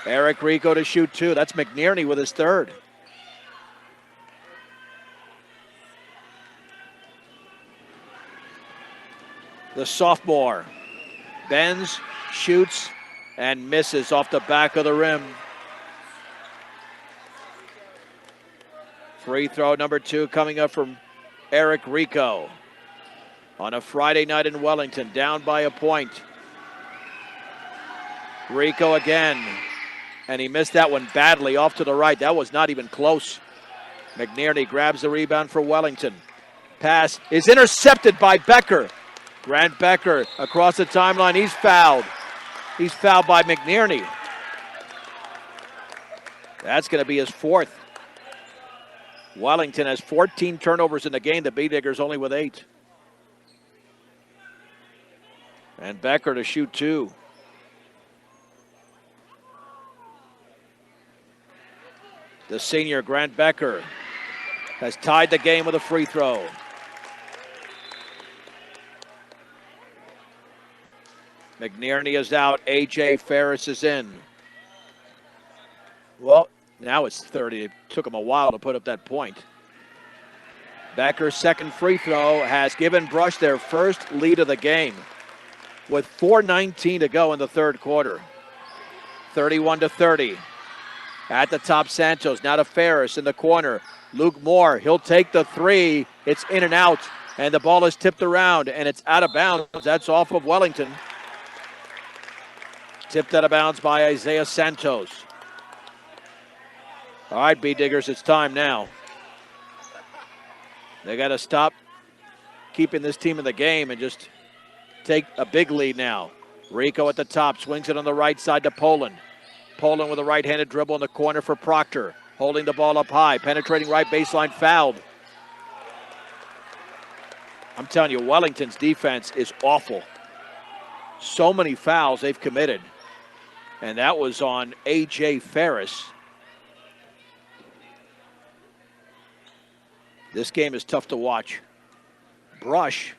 Eric Rico to shoot 2. That's McNerney with his 3rd. The sophomore bends, shoots, and misses off the back of the rim. Free throw number 2 coming up from Eric Rico. On a Friday night in Wellington, down by a point. Rico again. And he missed that one badly off to the right. That was not even close. McNerney grabs the rebound for Wellington. Pass is intercepted by Becker. Grant Becker across the timeline. He's fouled. He's fouled by McNerney. That's going to be his 4th. Wellington has 14 turnovers in the game. The Beat Diggers only with 8. And Becker to shoot 2. The senior Grant Becker has tied the game with a free throw. McNerney is out. A.J. Ferris is in. Well, now it's 30. It took him a while to put up that point. Becker's second free throw has given Brush their first lead of the game with 4:19 to go in the third quarter. 31-30. At the top, Santos. Now to Ferris in the corner. Luke Moore, he'll take the 3. It's in and out, and the ball is tipped around, and it's out of bounds. That's off of Wellington. Tipped out of bounds by Isaiah Santos. All right, Beat Diggers, it's time now. They got to stop keeping this team in the game and just take a big lead now. Rico at the top, swings it on the right side to Poland. Poland with a right-handed dribble in the corner for Proctor. Holding the ball up high, penetrating right baseline, fouled. I'm telling you, Wellington's defense is awful. So many fouls they've committed. And that was on A.J. Ferris. This game is tough to watch. Brush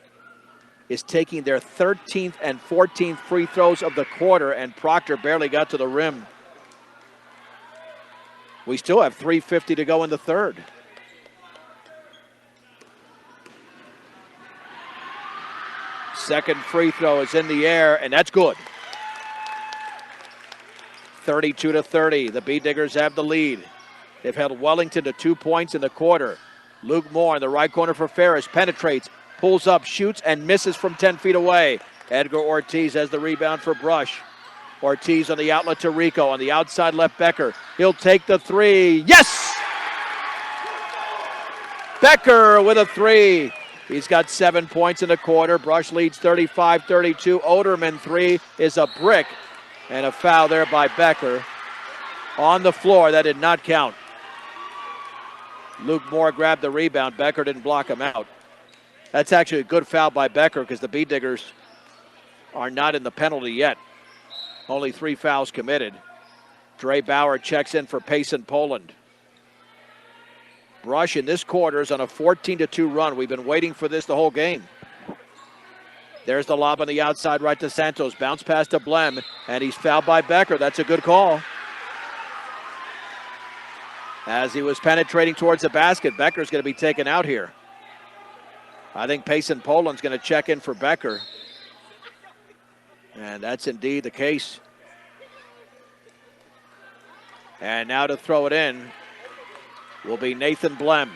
is taking their 13th and 14th free throws of the quarter, and Proctor barely got to the rim. We still have 3:50 to go in the third. Second free throw is in the air, and that's good. 32-30. The Beat Diggers have the lead. They've held Wellington to 2 points in the quarter. Luke Moore in the right corner for Ferris. Penetrates, pulls up, shoots, and misses from 10 feet away. Edgar Ortiz has the rebound for Brush. Ortiz on the outlet to Rico. On the outside left, Becker. He'll take the 3. Yes! Becker with a 3. He's got 7 points in the quarter. Brush leads 35-32. Oderman 3 is a brick. And a foul there by Becker. On the floor, that did not count. Luke Moore grabbed the rebound. Becker didn't block him out. That's actually a good foul by Becker because the Beat Diggers are not in the penalty yet. Only 3 fouls committed. Dre Bauer checks in for Payson Poland. Brush in this quarter is on a 14-2 run. We've been waiting for this the whole game. There's the lob on the outside right to Santos. Bounce pass to Blem, and he's fouled by Becker. That's a good call. As he was penetrating towards the basket, Becker's going to be taken out here. I think Payson Poland's going to check in for Becker. And that's indeed the case. And now to throw it in will be Nathan Blem.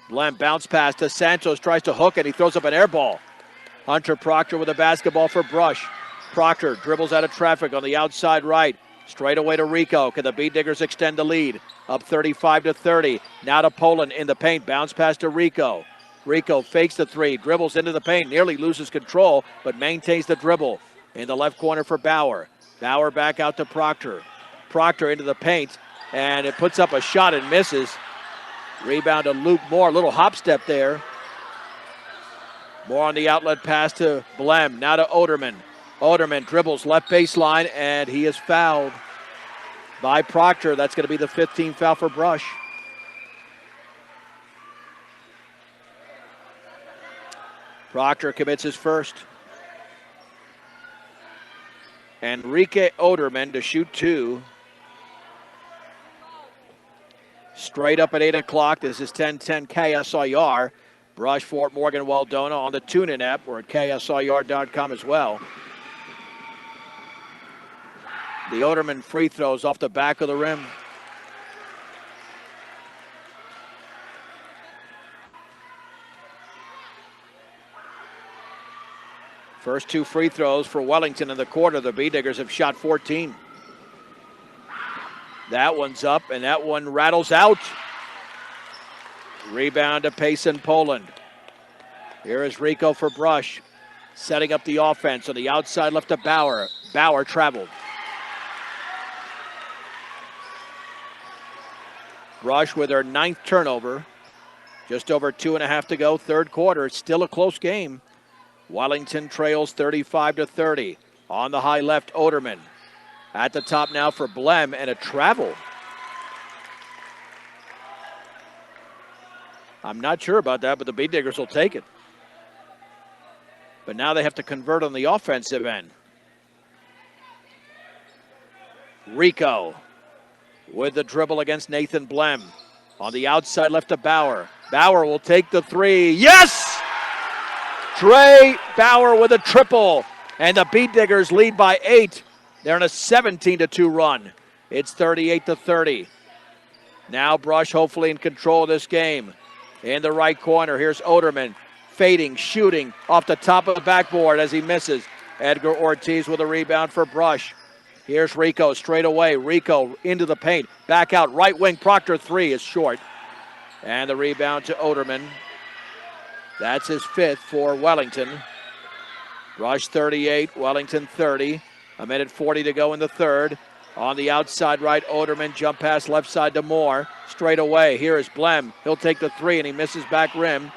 Blem bounce pass to Santos, tries to hook it. He throws up an air ball. Hunter Proctor with a basketball for Brush. Proctor dribbles out of traffic on the outside right. Straight away to Rico. Can the Beat Diggers extend the lead? Up 35-30. Now to Poland in the paint. Bounce pass to Rico. Rico fakes the three, dribbles into the paint, nearly loses control, but maintains the dribble. In the left corner for Bauer. Bauer back out to Proctor. Proctor into the paint, and it puts up a shot and misses. Rebound to Luke Moore. Little hop step there. Moore on the outlet pass to Blem. Now to Oderman. Oderman dribbles left baseline, and he is fouled by Proctor. That's going to be the 15th foul for Brush. Proctor commits his first. Enrique Oderman to shoot 2. Straight up at 8 o'clock. This is 1010 KSIR. Brush, Fort Morgan, Waldona on the TuneIn app. We're at KSIR.com as well. The Oderman free throws off the back of the rim. First 2 free throws for Wellington in the quarter. The Bee Diggers have shot 14. That one's up, and that one rattles out. Rebound to Payson Poland. Here is Rico for Brush. Setting up the offense on the outside left to Bauer. Bauer traveled. Brush with their 9th turnover. Just over 2.5 to go, third quarter. It's still a close game. Wellington trails 35-30. On the high left, Oderman. At the top now for Blem, and a travel. I'm not sure about that, but the Bee Diggers will take it. But now they have to convert on the offensive end. Rico with the dribble against Nathan Blem. On the outside left to Bauer. Bauer will take the 3. Yes! Dre Bauer with a triple. And the Bee Diggers lead by 8. They're in a 17-2 run. It's 38-30. Now Brush hopefully in control of this game. In the right corner, here's Oderman. Fading, shooting off the top of the backboard as he misses. Edgar Ortiz with a rebound for Brush. Here's Rico straight away. Rico into the paint. Back out, right wing. Proctor 3 is short. And the rebound to Oderman. That's his 5th for Wellington. Brush 38, Wellington 30. 1:40 to go in the third. On the outside right, Oderman jump pass left side to Moore. Straight away, here is Blem. He'll take the 3 and he misses back rim.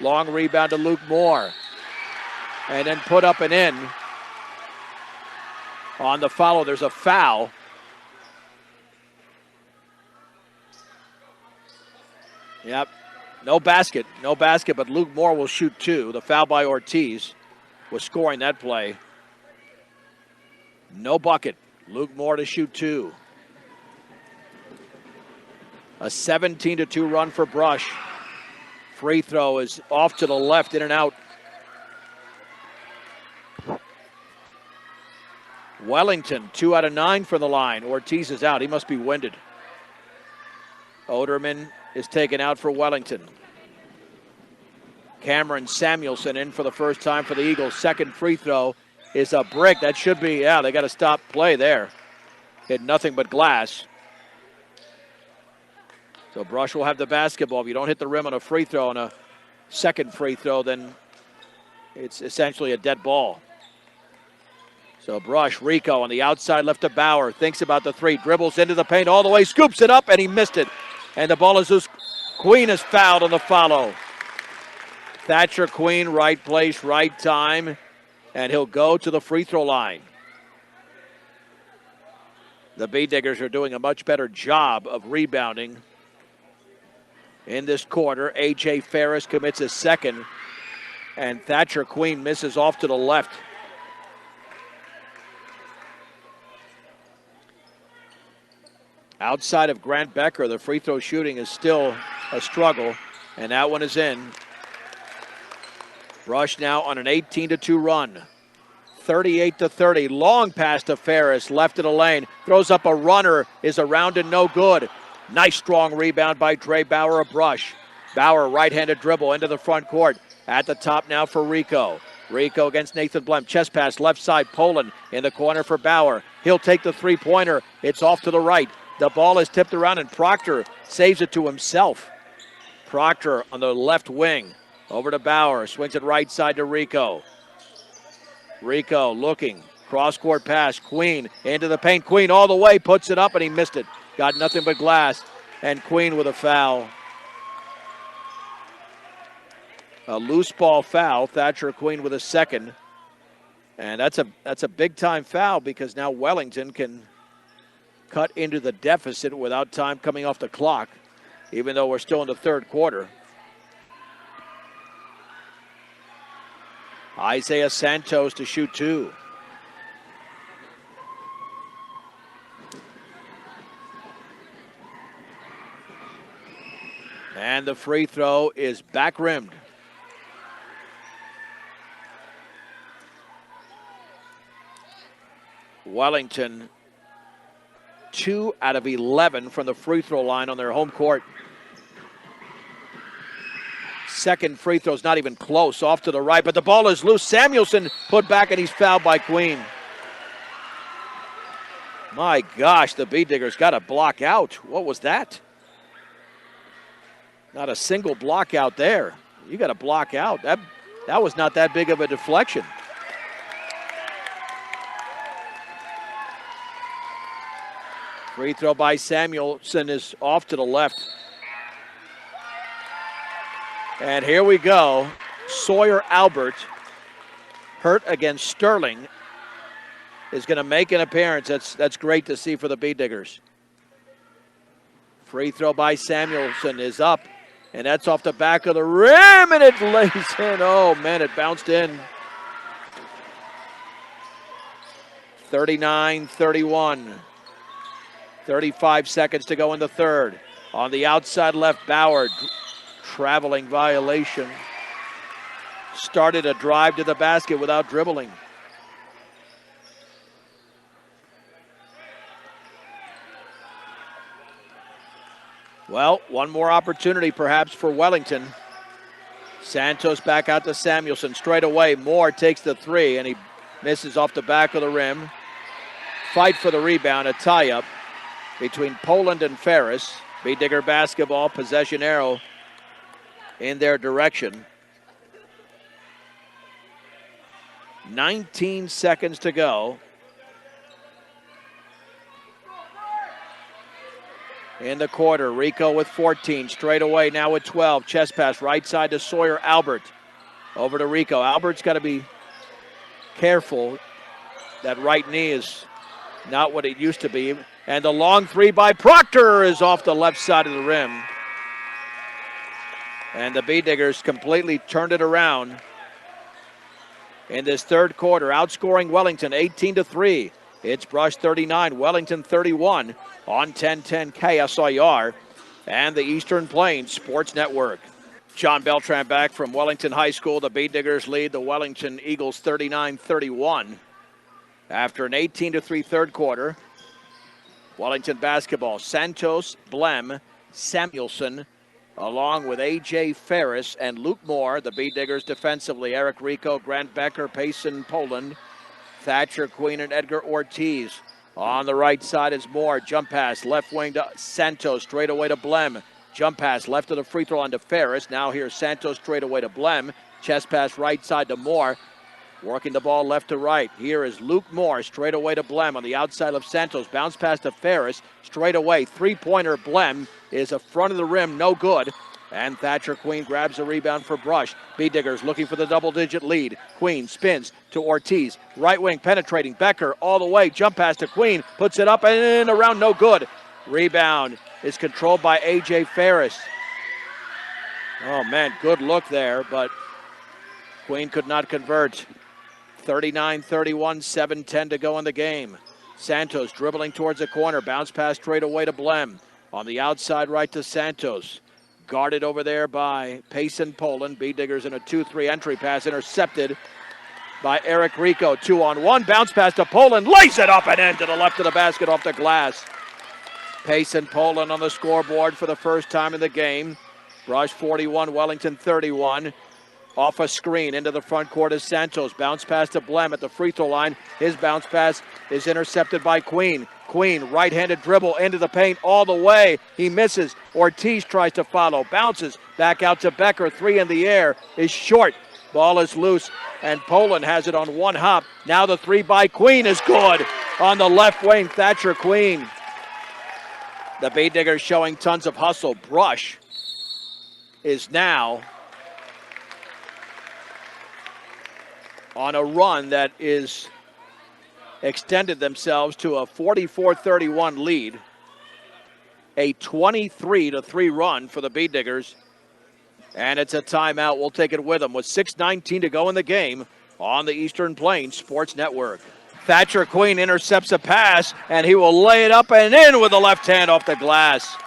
Long rebound to Luke Moore. And then put up and in. On the follow, there's a foul. Yep, no basket, but Luke Moore will shoot 2. The foul by Ortiz was scoring that play. No bucket. Luke Moore to shoot 2. A 17-2 run for Brush. Free throw is off to the left, in and out. Wellington, 2 out of 9 from the line. Ortiz is out. He must be winded. Oderman is taken out for Wellington. Cameron Samuelson in for the first time for the Eagles. Second free throw is a brick. That should be, yeah, they got to stop play there. Hit nothing but glass. So Brush will have the basketball. If you don't hit the rim on a free throw and a second free throw, then it's essentially a dead ball. So Brush, Rico on the outside left to Bauer. Thinks about the three. Dribbles into the paint all the way. Scoops it up, and he missed it. And the ball is loose. Queen is fouled on the follow. Thatcher Queen, right place, right time. And he'll go to the free throw line. The B-Diggers are doing a much better job of rebounding in this quarter. A.J. Ferris commits his second. And Thatcher Queen misses off to the left. Outside of Grant Becker, the free throw shooting is still a struggle, and that one is in. Brush now on an 18-2 run. 38-30, long pass to Ferris, left of the lane, throws up a runner, is around and no good. Nice strong rebound by Dre Bauer of Brush. Bauer right-handed dribble into the front court. At the top now for Rico. Rico against Nathan Blem. Chest pass left side. Poland in the corner for Bauer. He'll take the three-pointer. It's off to the right. The ball is tipped around and Proctor saves it to himself. Proctor on the left wing. Over to Bauer. Swings it right side to Rico. Rico looking. Cross-court pass. Queen into the paint. Queen all the way. Puts it up and he missed it. Got nothing but glass. And Queen with a foul. A loose ball foul. Thatcher Queen with a second. And that's a big-time foul because now Wellington can cut into the deficit without time coming off the clock, even though we're still in the third quarter. Isaiah Santos to shoot two. And the free throw is back rimmed. Wellington 2 out of 11 from the free throw line on their home court. Second free throw's not even close, off to the right, but the ball is loose. Samuelson put back and he's fouled by Queen. My gosh, the B-Diggers got a block out. What was that? Not a single block out there. You got a block out. That was not that big of a deflection. Free throw by Samuelson is off to the left. And here we go. Sawyer Albert, hurt against Sterling, is going to make an appearance. That's great to see for the B-Diggers. Free throw by Samuelson is up, and that's off the back of the rim, and it lays in. Oh, man, it bounced in. 39-31. 35 seconds to go in the third. On the outside left, Bauer, traveling violation. Started a drive to the basket without dribbling. Well, one more opportunity perhaps for Wellington. Santos back out to Samuelson. Straight away, Moore takes the three, and he misses off the back of the rim. Fight for the rebound, a tie-up between Poland and Ferris. B-Digger basketball, possession arrow in their direction. 19 seconds to go. In the quarter, Rico with 14, straight away now with 12. Chest pass right side to Sawyer Albert. Over to Rico. Albert's got to be careful. That right knee is not what it used to be. And the long three by Proctor is off the left side of the rim. And the B-Diggers completely turned it around in this third quarter, outscoring Wellington 18-3. It's Brush 39, Wellington 31 on 1010 KSIR and the Eastern Plains Sports Network. John Beltran back from Wellington High School. The B-Diggers lead the Wellington Eagles 39-31 after an 18-3 third quarter. Wellington basketball, Santos, Blem, Samuelson, along with A.J. Ferris and Luke Moore. The B-Diggers defensively, Eric Rico, Grant Becker, Payson Poland, Thatcher Queen, and Edgar Ortiz. On the right side is Moore. Jump pass, left wing to Santos, straight away to Blem. Jump pass left of the free throw line to Ferris. Now here's Santos straight away to Blem. Chest pass right side to Moore. Working the ball left to right. Here is Luke Moore straight away to Blem on the outside of Santos. Bounce pass to Ferris. Straight away. Three-pointer Blem is a front of the rim. No good. And Thatcher Queen grabs a rebound for Brush. B-Diggers looking for the double-digit lead. Queen spins to Ortiz. Right wing penetrating. Becker all the way. Jump pass to Queen. Puts it up and in around. No good. Rebound is controlled by A.J. Ferris. Oh, man, good look there, but Queen could not convert. 39-31, 7-10 to go in the game. Santos dribbling towards the corner. Bounce pass straight away to Blem. On the outside right to Santos. Guarded over there by Payson Poland. B-Diggers in a 2-3 entry pass intercepted by Eric Rico. 2-on-1. Bounce pass to Poland. Lays it up and in to the left of the basket off the glass. Payson Poland on the scoreboard for the first time in the game. Brush 41, Wellington 31. Off a screen into the front court is Santos. Bounce pass to Blem at the free throw line. His bounce pass is intercepted by Queen. Queen, right-handed dribble into the paint all the way. He misses. Ortiz tries to follow. Bounces back out to Becker. Three in the air is short. Ball is loose, and Poland has it on one hop. Now the three by Queen is good. On the left wing, Thatcher Queen. The B-Diggers showing tons of hustle. Brush is now on a run that is extended themselves to a 44-31 lead. A 23-3 run for the B-Diggers. And it's a timeout. We'll take it with them with 6:19 to go in the game on the Eastern Plains Sports Network. Thatcher Queen intercepts a pass, and he will lay it up and in with the left hand off the glass.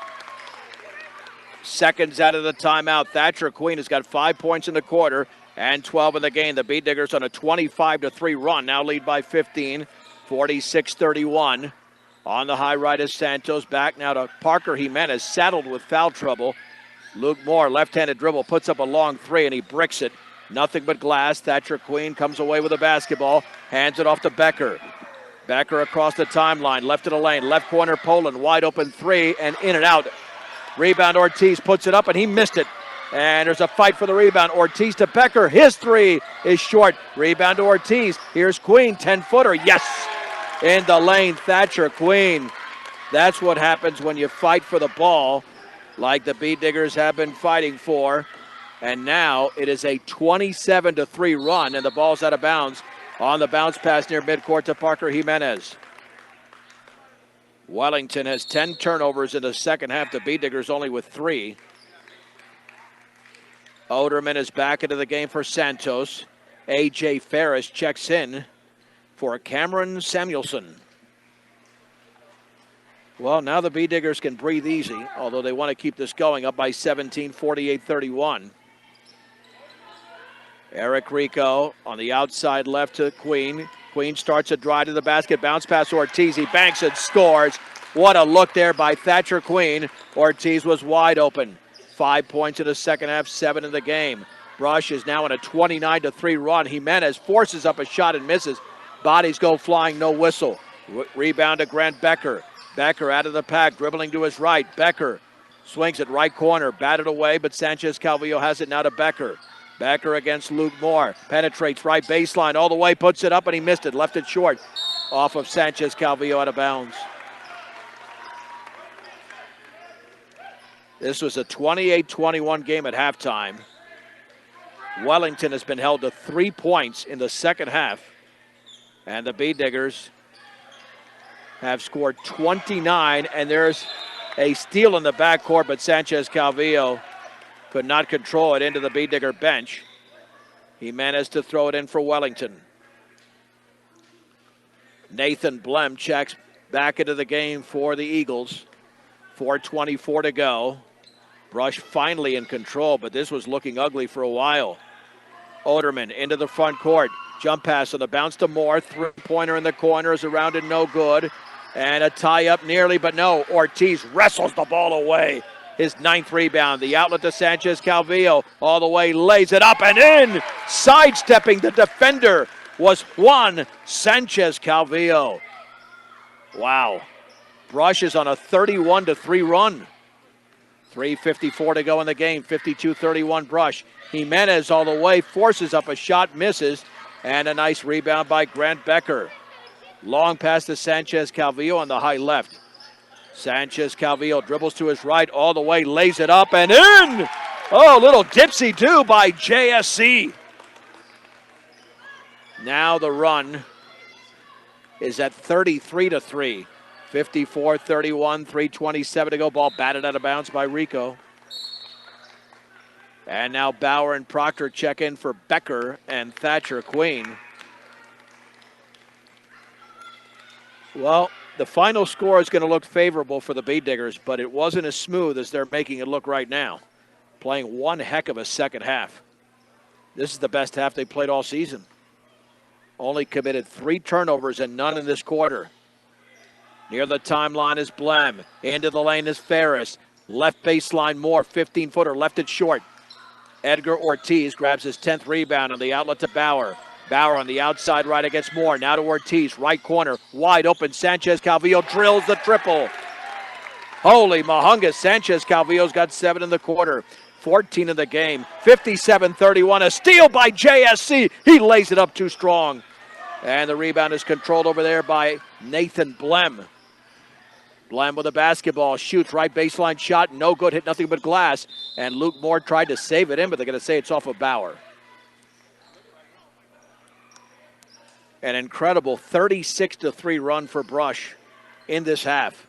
Seconds out of the timeout. Thatcher Queen has got 5 points in the quarter and 12 in the game. The B-Diggers on a 25-3 run, now lead by 15, 46-31. On the high right is Santos. Back now to Parker Jimenez, saddled with foul trouble. Luke Moore, left-handed dribble, puts up a long three, and he bricks it. Nothing but glass. Thatcher Queen comes away with the basketball, hands it off to Becker. Becker across the timeline, left of the lane, left corner Poland, wide open three, and in and out. Rebound Ortiz puts it up, and he missed it. And there's a fight for the rebound. Ortiz to Becker. His three is short. Rebound to Ortiz. Here's Queen, 10-footer. Yes! In the lane, Thatcher Queen. That's what happens when you fight for the ball, like the B-Diggers have been fighting for. And now it is a 27-3 run, and the ball's out of bounds on the bounce pass near midcourt to Parker Jimenez. Wellington has 10 turnovers in the second half. The B-Diggers only with 3. Oderman is back into the game for Santos. A.J. Ferris checks in for Cameron Samuelson. Well, now the B-Diggers can breathe easy, although they want to keep this going, up by 17, 48-31. Eric Rico on the outside left to Queen. Queen starts a drive to the basket, bounce pass Ortiz. He banks and scores. What a look there by Thatcher Queen. Ortiz was wide open. 5 points in the second half, 7 in the game. Brush is now in a 29-3 run. Jimenez forces up a shot and misses. Bodies go flying, no whistle. Rebound to Grant Becker. Becker out of the pack, dribbling to his right. Becker swings it right corner, batted away, but Sanchez Calvillo has it now to Becker. Becker against Luke Moore. Penetrates right baseline all the way, puts it up, and he missed it. Left it short off of Sanchez Calvillo out of bounds. This was a 28-21 game at halftime. Wellington has been held to 3 points in the second half. And the B-Diggers have scored 29, and there's a steal in the backcourt, but Sanchez Calvillo could not control it into the B-Digger bench. He managed to throw it in for Wellington. Nathan Blem checks back into the game for the Eagles. 4:24 to go. Brush finally in control, but this was looking ugly for a while. Oderman into the front court. Jump pass on the bounce to Moore. Three-pointer in the corner is around and no good. And a tie-up nearly, but no. Ortiz wrestles the ball away. His 9th rebound. The outlet to Sanchez Calvillo. All the way, lays it up and in. Sidestepping the defender was Juan Sanchez Calvillo. Wow. Brush is on a 31-3 run. 3:54 to go in the game. 52-31 Brush. Jimenez all the way, forces up a shot, misses, and a nice rebound by Grant Becker. Long pass to Sanchez Calvillo on the high left. Sanchez Calvillo dribbles to his right all the way, lays it up and in! Oh, little dipsy-do by JSC. Now the run is at 33-3. 54-31, 3:27 to go. Ball batted out of bounds by Rico. And now Bauer and Proctor check in for Becker and Thatcher Queen. Well, the final score is going to look favorable for the Bee Diggers, but it wasn't as smooth as they're making it look right now. Playing one heck of a second half. This is the best half they played all season. Only committed 3 turnovers and none in this quarter. Near the timeline is Blem. Into the lane is Ferris. Left baseline Moore, 15-footer, left it short. Edgar Ortiz grabs his 10th rebound on the outlet to Bauer. Bauer on the outside right against Moore. Now to Ortiz, right corner, wide open. Sanchez Calvillo drills the triple. Holy mahungus, Sanchez Calvillo's got 7 in the quarter. 14 in the game. 57-31, a steal by JSC. He lays it up too strong. And the rebound is controlled over there by Nathan Blem. Blem with the basketball, shoots right baseline shot, no good, hit nothing but glass. And Luke Moore tried to save it in, but they're going to say it's off of Bauer. An incredible 36-3 run for Brush in this half.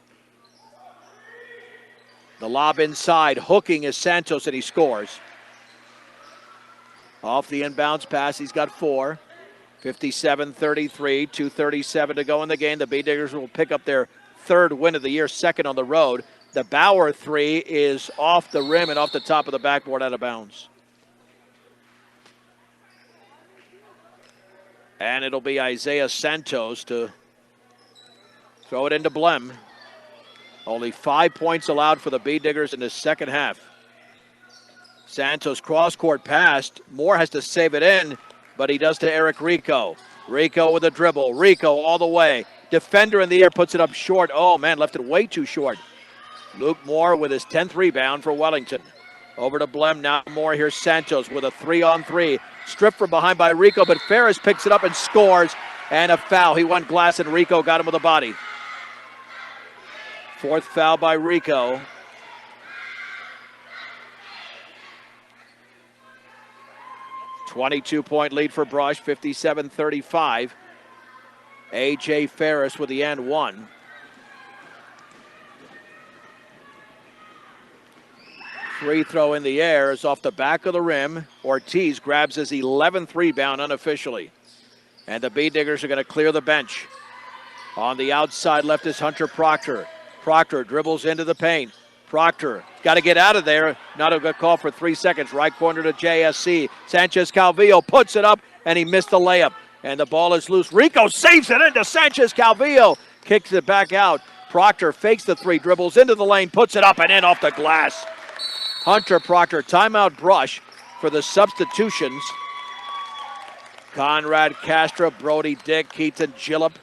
The lob inside, hooking is Santos, and he scores. Off the inbounds pass, he's got 4. 57-33, 2:37 to go in the game. The Bee Diggers will pick up their 3rd win of the year, 2nd on the road. The Bauer 3 is off the rim and off the top of the backboard, out of bounds. And it'll be Isaiah Santos to throw it into Blem. Only 5 points allowed for the Bee Diggers in the second half. Santos cross-court pass. Moore has to save it in, but he does to Eric Rico. Rico with a dribble. Rico all the way. Defender in the air puts it up short. Oh, man, left it way too short. Luke Moore with his 10th rebound for Wellington. Over to Blem, now Moore. Here's Santos with a 3-on-3. Stripped from behind by Rico, but Ferris picks it up and scores. And a foul. He won glass, and Rico got him with a body. 4th foul by Rico. .22 lead for Brush, 57-35. A.J. Ferris with the and one. Free throw in the air is off the back of the rim. Ortiz grabs his 11th rebound unofficially. And the Bee Diggers are going to clear the bench. On the outside left is Hunter Proctor. Proctor dribbles into the paint. Proctor got to get out of there. Not a good call for 3 seconds. Right corner to JSC. Sanchez Calvillo puts it up, and he missed the layup. And the ball is loose. Rico saves it into Sanchez Calvillo. Kicks it back out. Proctor fakes the 3, dribbles into the lane, puts it up and in off the glass. Hunter Proctor, timeout Brush for the substitutions. Conrad Castro, Brody Dick, Keaton Gillick,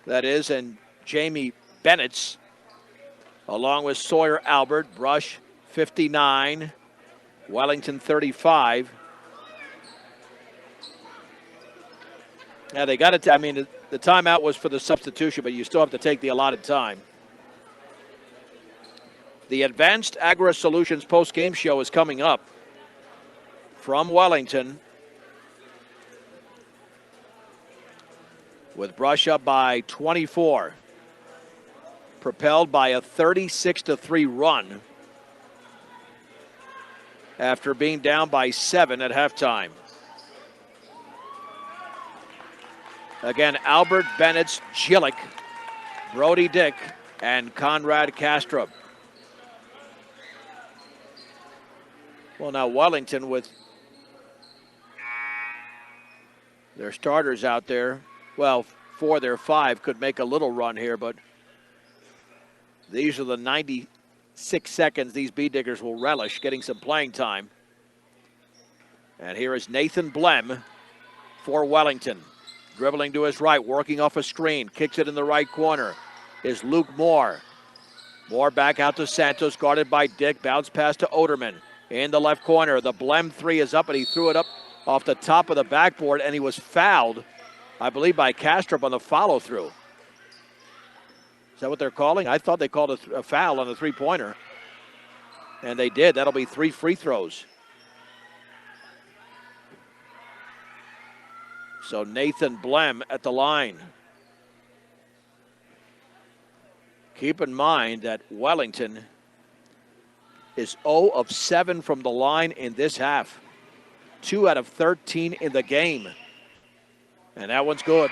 that is, and Jamie Bennett's, along with Sawyer Albert. Brush 59, Wellington 35. Yeah, they got it. I mean, the timeout was for the substitution, but you still have to take the allotted time. The Advanced Agri Solutions post-game show is coming up from Wellington, with Brush up by 24, propelled by a 36-3 run after being down by 7 at halftime. Again, Albert, Bennett, Gillick, Brody Dick, and Conrad Castro. Well, now Wellington with their starters out there. Well, 4 of their 5 could make a little run here, but these are the 96 seconds these Bee Diggers will relish getting some playing time. And here is Nathan Blem for Wellington. Dribbling to his right, working off a screen, kicks it in the right corner, is Luke Moore. Moore back out to Santos, guarded by Dick. Bounce pass to Oderman in the left corner. The Blem three is up, and he threw it up off the top of the backboard, and he was fouled, I believe, by Kastrup on the follow-through. Is that what they're calling? I thought they called a foul on the three-pointer. And they did. That'll be 3 free throws. So Nathan Blem at the line. Keep in mind that Wellington is 0 of 7 from the line in this half. 2 out of 13 in the game. And that one's good.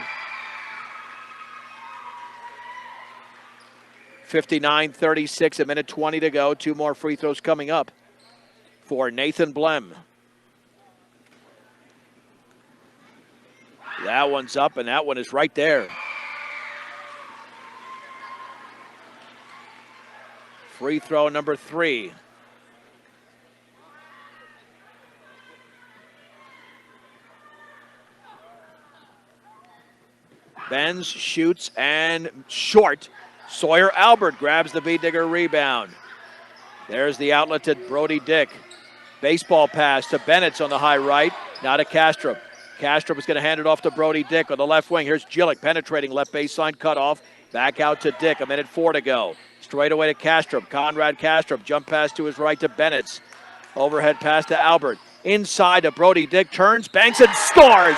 59-36, a minute 20 to go. 2 more free throws coming up for Nathan Blem. That one's up, and that one is right there. Free throw number 3. Benz shoots and short. Sawyer Albert grabs the B-Digger rebound. There's the outlet to Brody Dick. Baseball pass to Bennett's on the high right. Now to Kastrup. Kastrup is going to hand it off to Brody Dick on the left wing. Here's Gillick penetrating left baseline cutoff. Back out to Dick. A minute 4 to go. Straight away to Kastrup. Conrad Kastrup. Jump pass to his right to Bennett's. Overhead pass to Albert. Inside to Brody Dick. Turns, banks, and scores.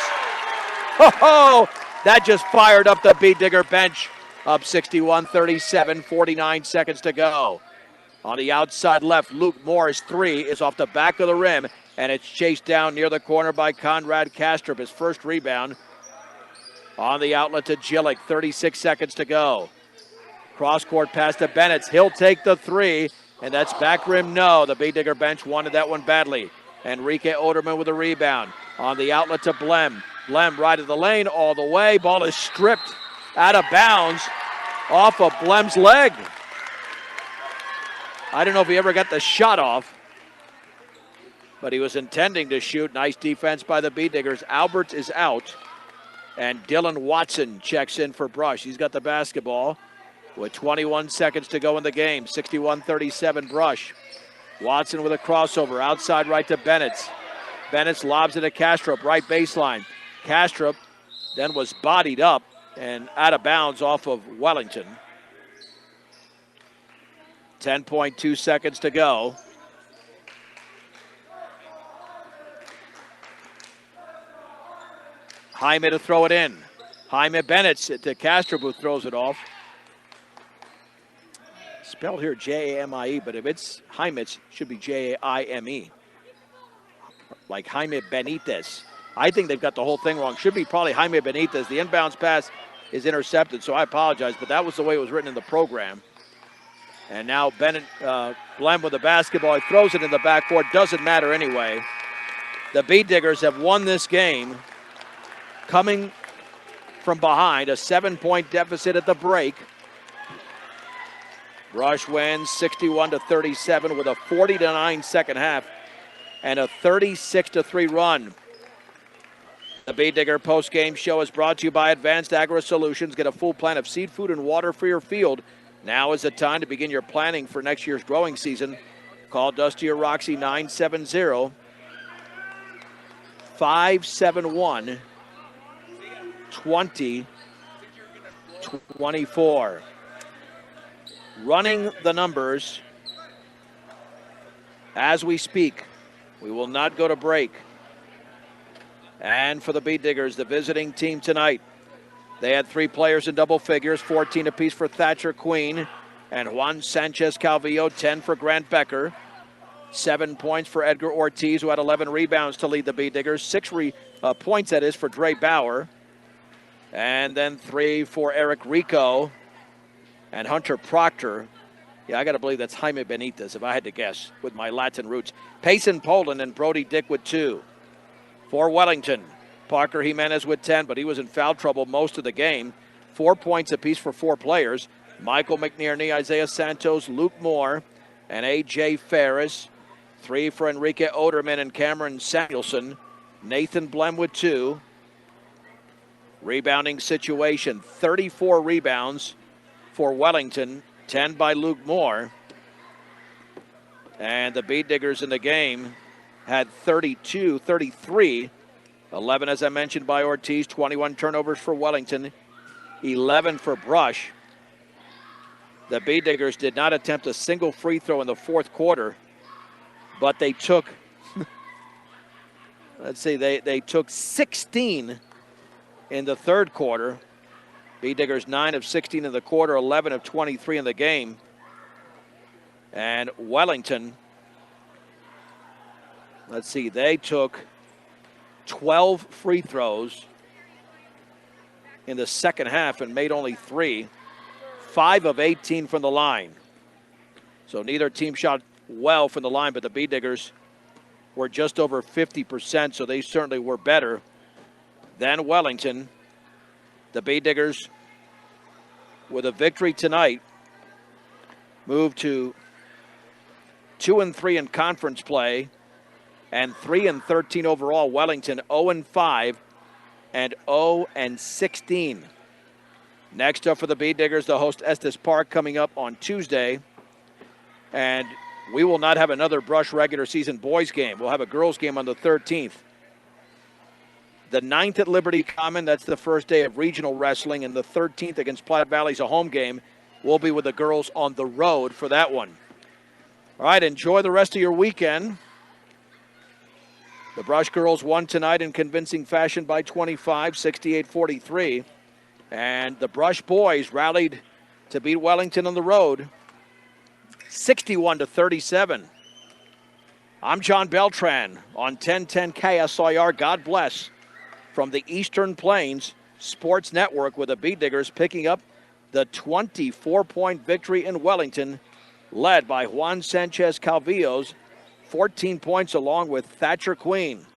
Ho-ho! That just fired up the B-Digger bench. Up 61-37, 49 seconds to go. On the outside left, Luke Moore's 3 is off the back of the rim, and it's chased down near the corner by Conrad Kastrup. His first rebound on the outlet to Gillick. 36 seconds to go. Cross-court pass to Bennett. He'll take the 3, and that's back rim no. The B-Digger bench wanted that one badly. Enrique Oderman with a rebound. On the outlet to Blem. Blem right of the lane all the way. Ball is stripped out of bounds off of Blem's leg. I don't know if he ever got the shot off, but he was intending to shoot. Nice defense by the B-Diggers. Albert is out, and Dylan Watson checks in for Brush. He's got the basketball with 21 seconds to go in the game. 61-37 Brush. Watson with a crossover. Outside right to Bennett. Bennett lobs it to Kastrup, right baseline. Kastrup then was bodied up and out of bounds off of Wellington. 10.2 seconds to go. Jaime to throw it in. Jaime Bennett to Kastrup, who throws it off. Spelled here J-A-M-I-E, but if it's Jaime, it should be J-A-I-M-E. Like Jaime Benitez. I think they've got the whole thing wrong. Should be probably Jaime Benitez. The inbounds pass is intercepted, so I apologize, but that was the way it was written in the program. And now Blem with the basketball. He throws it in the backboard. Doesn't matter anyway. The B-Diggers have won this game coming from behind. A 7-point deficit at the break. Brush wins 61-37 with a 40-9 second half and a 36-3 run. The B-Digger post-game show is brought to you by Advanced Agri Solutions. Get a full plan of seed, food, and water for your field. Now is the time to begin your planning for next year's growing season. Call Dusty or Roxy 970-571-2024. Running the numbers as we speak. We will not go to break. And for the B-Diggers, the visiting team tonight, they had 3 players in double figures, 14 apiece for Thatcher Queen and Juan Sanchez Calvillo, 10 for Grant Becker. 7 points for Edgar Ortiz, who had 11 rebounds to lead the B-Diggers. 6 points, that is, for Dre Bauer. And then 3 for Eric Rico and Hunter Proctor. Yeah, I got to believe that's Jaime Benitez, if I had to guess, with my Latin roots. Payson Poland and Brody Dick with 2. For Wellington, Parker Jimenez with 10, but he was in foul trouble most of the game. 4 points apiece for 4 players. Michael McNerney, Isaiah Santos, Luke Moore, and A.J. Ferris. 3 for Enrique Oderman and Cameron Samuelson. Nathan Blem with 2. Rebounding situation, 34 rebounds for Wellington, 10 by Luke Moore. And the Bead Diggers in the game had 33. 11, as I mentioned, by Ortiz. 21 turnovers for Wellington. 11 for Brush. The Bead Diggers did not attempt a single free throw in the fourth quarter, but they took, they took 16 in the third quarter. Bead Diggers 9 of 16 in the quarter, 11 of 23 in the game. And Wellington, they took 12 free throws in the second half and made only 3. 5 of 18 from the line. So neither team shot well from the line, but the Bead Diggers were just over 50%, so they certainly were better than Wellington. The Bead Diggers, with a victory tonight, move to 2-3 in conference play and 3-13 overall. Wellington 0-5 and 0-16. Next up for the Bead Diggers, they'll host Estes Park coming up on Tuesday. And we will not have another Brush regular season boys game. We'll have a girls game on the 13th. The 9th at Liberty Common, that's the first day of regional wrestling, and the 13th against Platte Valley's a home game. We'll be with the girls on the road for that one. All right, enjoy the rest of your weekend. The Brush girls won tonight in convincing fashion by 25, 68-43. And the Brush boys rallied to beat Wellington on the road, 61-37. I'm John Beltran on 1010 KSIR. God bless from the Eastern Plains Sports Network, with the Bead Diggers picking up the 24-point victory in Wellington, led by Juan Sanchez Calvillos, 14 points along with Thatcher Queen.